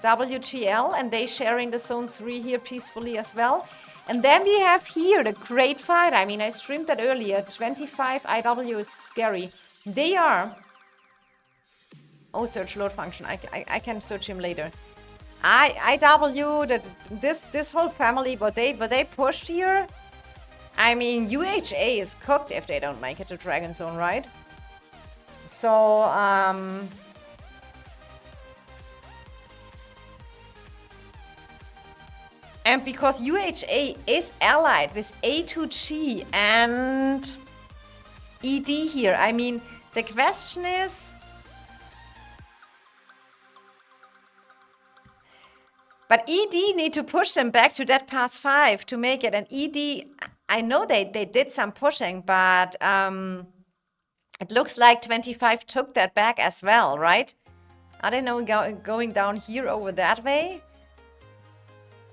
Speaker 1: WGL, and they sharing the zone 3 here peacefully as well. And then we have here the great fight. I mean, I streamed that earlier. 25 IW is scary. They are. Oh, search load function. I can search him later. IW, this whole family, what they pushed here. I mean, UHA is cooked if they don't make it to Dragon Zone, right? So, and because UHA is allied with A2G and ED here, I mean, the question is, but ED need to push them back to that pass 5 to make it. And ED, I know they did some pushing, but it looks like 25 took that back as well, right? Are they now going down here over that way?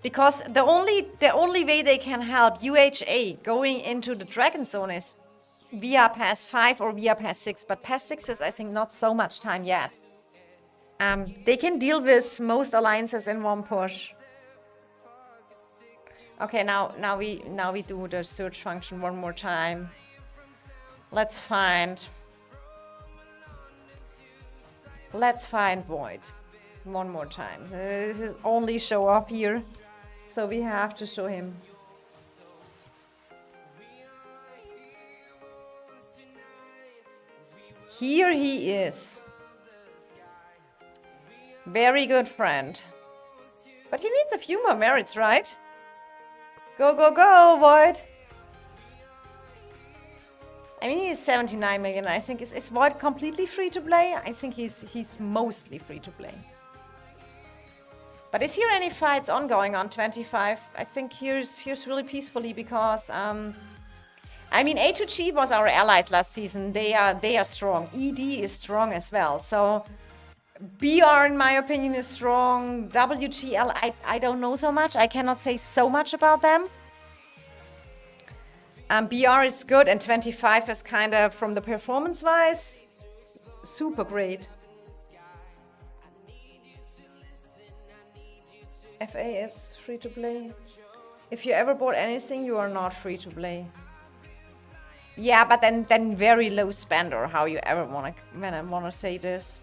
Speaker 1: Because the only way they can help UHA going into the Dragon Zone is via pass 5 or via pass 6. But pass 6 is, I think, not so much time yet. They can deal with most alliances in one push. Okay, now we do the search function one more time. Let's find Void one more time. This is only show up here, so we have to show him. Here he is. Very good friend. But he needs a few more merits, right? Go, go, go, Void! I mean, he's 79 million. I think is Void completely free to play? I think he's mostly free to play. But is here any fights ongoing on 25? I think here's really peacefully because I mean, A2G was our allies last season. They are strong. ED is strong as well. So BR, in my opinion, is strong. WGL, I don't know so much. I cannot say so much about them. BR is good, and 25 is kind of, from the performance-wise, super great. FA is free to play. If you ever bought anything, you are not free to play. Yeah, but then very low spender. How you ever wanna say this?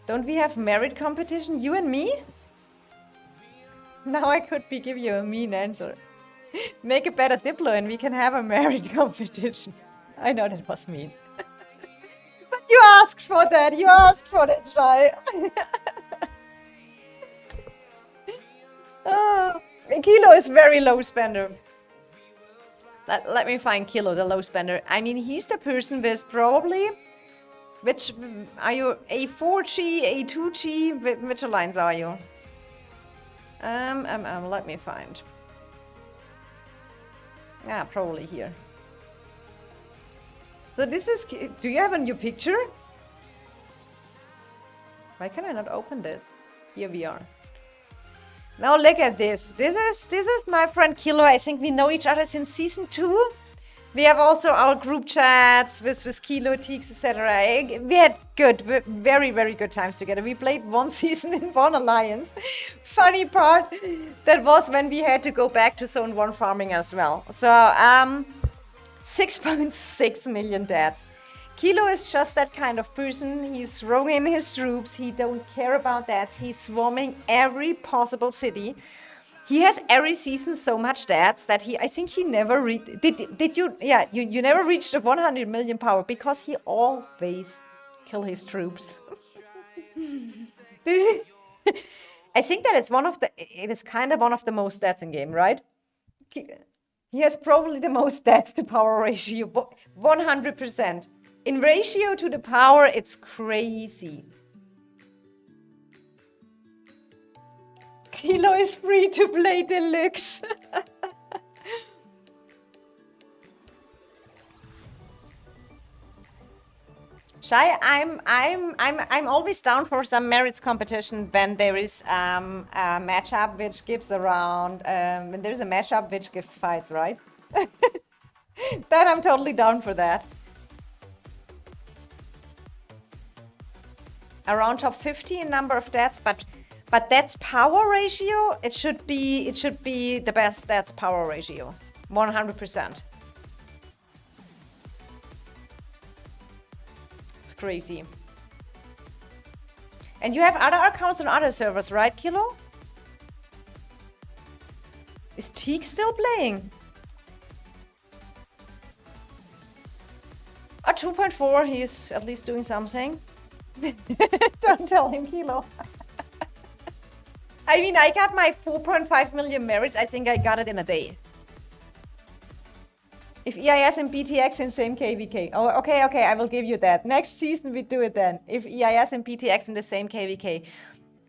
Speaker 1: Don't we have merit competition, you and me? Now I could give you a mean answer. Make a better Diplo and we can have a merit competition. I know that was mean. But you asked for that. You asked for that, Shai. Oh, Kilo is very low spender. Let me find Kilo, the low spender. I mean, he's the person with probably Which are you? A4G, A2G? Which alliance are you? Let me find. Ah, probably here. So this is. Do you have a new picture? Why can I not open this? Here we are. Now look at this. This is my friend Kilo. I think we know each other since season 2. We have also our group chats with Kilo, Teeks, etc. We had very, very good times together. We played one season in one alliance. Funny part, that was when we had to go back to Zone 1 farming as well. So, 6.6 million deaths. Kilo is just that kind of person. He's throwing in his troops. He don't care about that. He's swarming every possible city. He has every season so much deaths that I think he never reached. Did you? Yeah, you never reached the 100 million power because he always kill his troops. I think that it is kind of one of the most deaths in game, right? He has probably the most death to power ratio, 100%. In ratio to the power, it's crazy. Kilo is free to play deluxe. Shai, I'm always down for some merits competition when there is a matchup which gives around when there's a matchup which gives fights, right? Then I'm totally down for that. Around top 50 in number of deaths, but that's power ratio. It should be the best stats power ratio, 100%. It's crazy. And you have other accounts on other servers, right, Kilo? Is Teek still playing? Oh, 2.4. He's at least doing something. Don't tell him, Kilo. I mean, I got my 4.5 million merits. I think I got it in a day. If EIS and BTX in same KVK. Oh, okay, I will give you that. Next season we do it then. If EIS and BTX in the same KVK.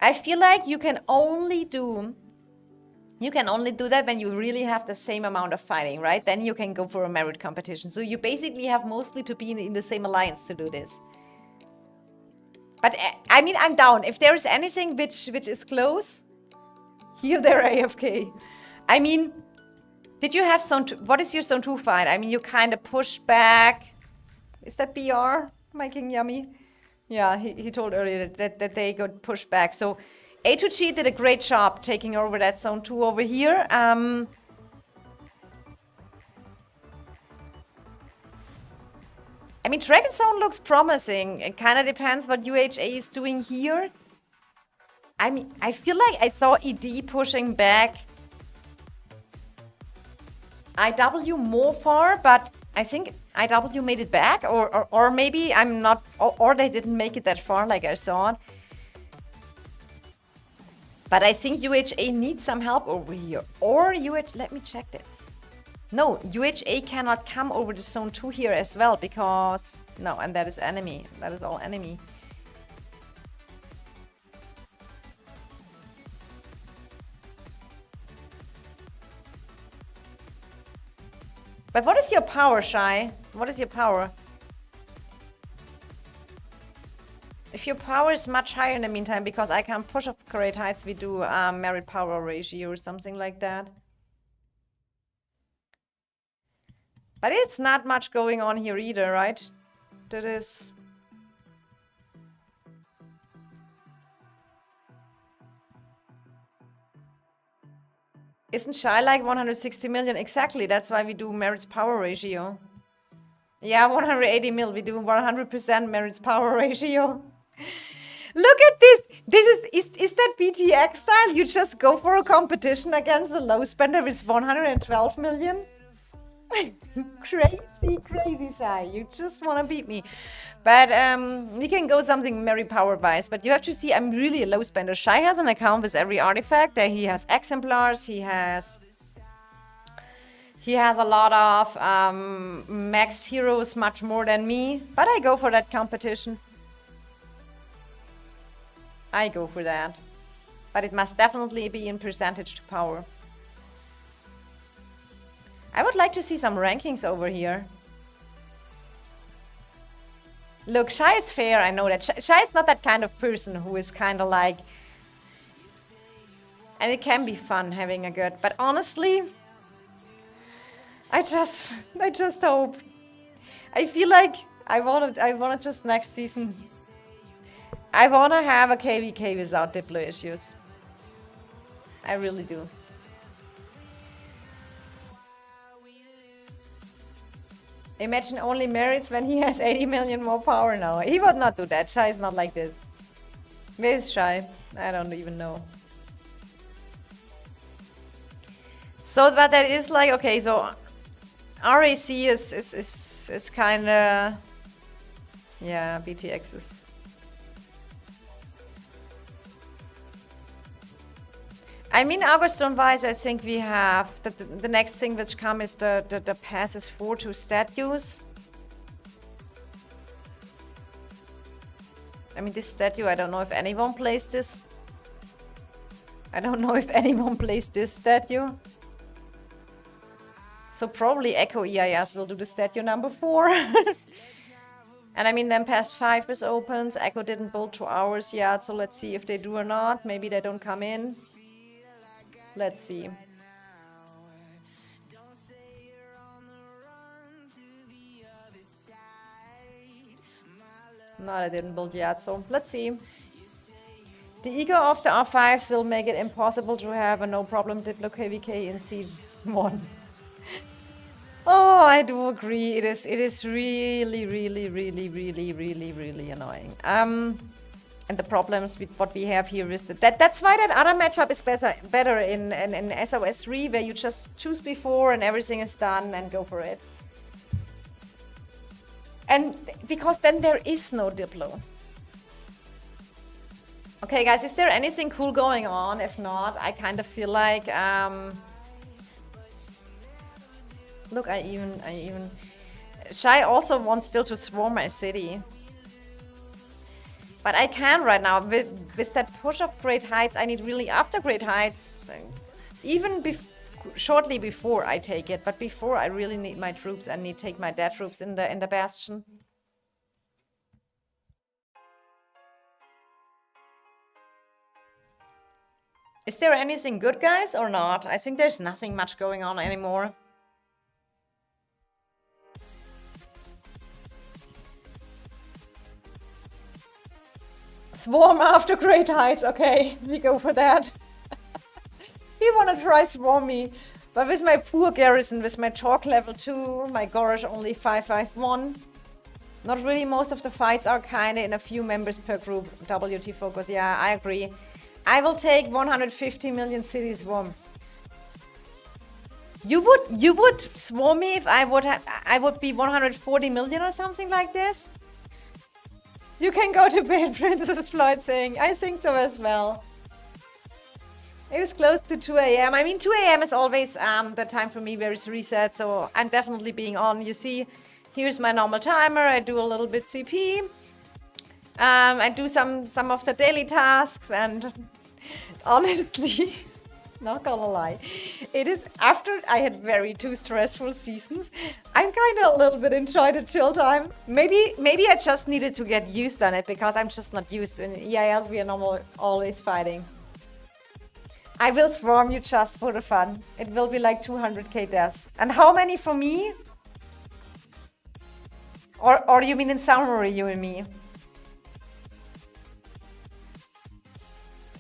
Speaker 1: I feel like you can only do that when you really have the same amount of fighting, right? Then you can go for a merit competition. So you basically have mostly to be in the same alliance to do this. But I mean, I'm down. If there is anything which is close, here they're AFK. I mean, did you have zone 2? What is your zone 2 fight? I mean, you kind of push back. Is that BR? My King Yummy? Yeah, he told earlier that they got pushed back. So A2G did a great job taking over that zone 2 over here. I mean, Dragon Zone looks promising. It kind of depends what UHA is doing here. I mean, I feel like I saw ED pushing back IW more far, but I think IW made it back, or maybe I'm not, or they didn't make it that far like I saw it. But I think UHA needs some help over here. Or let me check this. No, UHA cannot come over the zone 2 here as well because... No, and that is enemy. That is all enemy. But what is your power, Shai? What is your power? If your power is much higher in the meantime, because I can push up great heights, we do merit power ratio or something like that. But it's not much going on here either, right? That is... Isn't Shy like 160 million? Exactly, that's why we do merits power ratio. Yeah, 180 mil, we do 100% merits power ratio. Look at this! Is that BTX style? You just go for a competition against a low spender with 112 million? Crazy Shy. You just want to beat me. But we can go something very power-wise. But you have to see, I'm really a low spender. Shy has an account with every artifact. He has exemplars. He has He has a lot of maxed heroes, much more than me. But I go for that competition. I go for that. But it must definitely be in percentage to power. I would like to see some rankings over here. Look, Shy is fair, I know that. Shy is not that kind of person who is kind of like... And it can be fun having a good... But honestly, I just hope. I feel like I want just next season. I want to have a KVK without Diplo issues. I really do. Imagine only merits when he has 80 million more power now. He would not do that. Shy is not like this. Where is Shy? I don't even know. So, but that is like, okay, so RAC is kind of, yeah, BTX is. I mean, Augustone-wise, I think we have the next thing which comes is the passes 4 to stat use. I mean, this statue, I don't know if anyone plays this. I don't know if anyone plays this statue. So probably Echo EIS will do the statue number 4. And I mean, then past 5 is opens. Echo didn't build 2 hours yet, so let's see if they do or not. Maybe they don't come in. Let's see. No, I didn't build yet, so let's see. The ego of the R5s will make it impossible to have a no problem Diplo KVK in C1. Oh, I do agree. It is really annoying. And the problems with what we have here is that's why that other matchup is better in SOS 3, where you just choose before and everything is done and go for it. And because then there is no Diplo. Okay, guys, is there anything cool going on? If not, I kind of feel like look, I even Shy also wants still to swarm my city. But I can right now, with that push of Great Heights, I need really after Great Heights, even shortly before I take it, but before I really need my troops and need to take my dead troops in the Bastion. Is there anything good, guys, or not? I think there's nothing much going on anymore. Swarm after Great Heights, okay, we go for that. You wanna try swarm me, but with my poor garrison, with my talk level 2, my Gorosh only 551. Not really, most of the fights are kinda in a few members per group. WT focus, yeah, I agree. I will take 150 million city swarm. You would swarm me if I would be 140 million or something like this? You can go to bed, Princess Floyd saying, I think so as well. It is close to 2 AM. I mean, 2 AM is always the time for me where it's reset, so I'm definitely being on. You see, here's my normal timer. I do a little bit CP. I do some of the daily tasks, and honestly, not gonna lie, it is after I had two very seasons. I'm kind of a little bit enjoyed the chill time. Maybe I just needed to get used on it because I'm just not used to it. In EILs we are always fighting. I will swarm you just for the fun. It will be like 200k deaths. And how many for me? Or you mean in summary, you and me?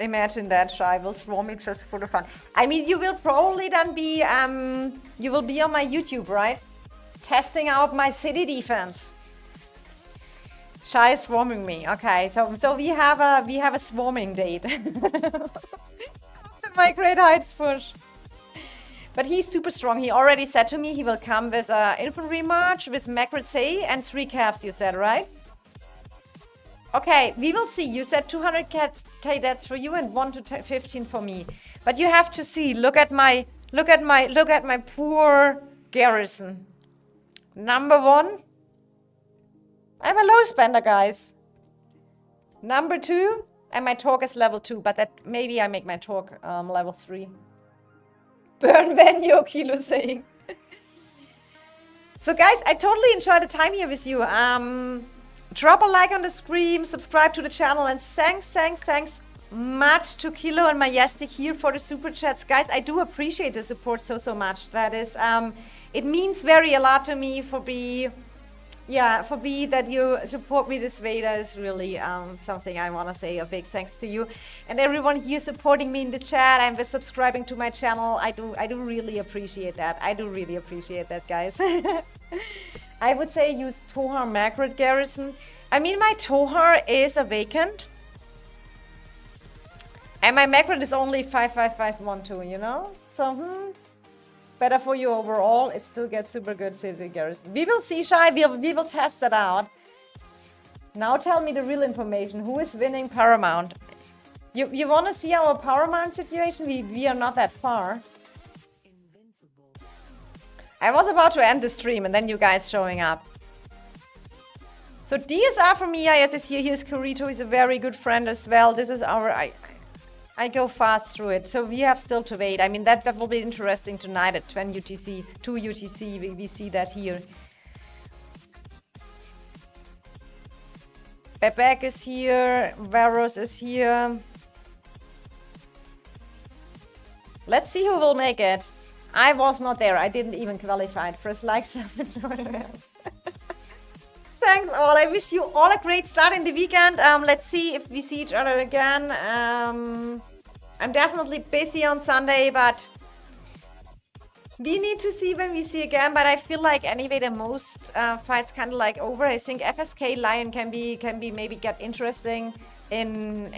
Speaker 1: Imagine that, Shy will swarm me just for the fun. I mean, you will probably then be, you will be on my YouTube, right? Testing out my city defense. Shy is swarming me. Okay, so we have a swarming date. My Great Heights push. But he's super strong. He already said to me he will come with infantry march, with Macrosay and 3 caps, you said, right? Okay, we will see. You said 200k deaths for you and 1 to 15 for me. But you have to see. Look at my poor Garrison. Number 1. I'm a low spender, guys. Number 2. And my talk is level 2, but that maybe I make my talk level 3. Burn venue, Kilo saying. So guys, I totally enjoyed the time here with you. Drop a like on the stream, subscribe to the channel, and thanks much to Kilo and Majestic here for the super chats. Guys, I do appreciate the support so much. That is, it means very a lot to me that you support me this way. That is really something I want to say. A big thanks to you and everyone here supporting me in the chat and subscribing to my channel. I do really appreciate that. I do really appreciate that, guys. I would say use Tohar Magret Garrison. I mean, my Tohar is a vacant. And my Magret is only 55512, you know? So, better for you overall. It still gets super good city garrison. We will see, Shai. We will test that out. Now tell me the real information. Who is winning Paramount? You want to see our Paramount situation? We are not that far. Invincible. I was about to end the stream and then you guys showing up. So DSR from EIS is here. Here's Kurito. He's a very good friend as well. This is our... I go fast through it, so we have still to wait. I mean, that will be interesting tonight at 10 UTC, 2 UTC. We see that here. Bebek is here. Varus is here. Let's see who will make it. I was not there. I didn't even qualify. First like 7 tournaments. Thanks all. I wish you all a great start in the weekend. Let's see if we see each other again. I'm definitely busy on Sunday, but we need to see when we see again. But I feel like anyway the most fights kind of like over. I think FSK Lion can be maybe get interesting in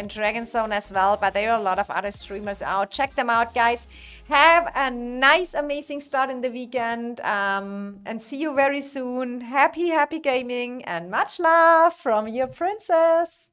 Speaker 1: Dragon Zone as well. But there are a lot of other streamers out. Check them out, guys. Have a nice, amazing start in the weekend. And see you very soon. Happy gaming and much love from your princess.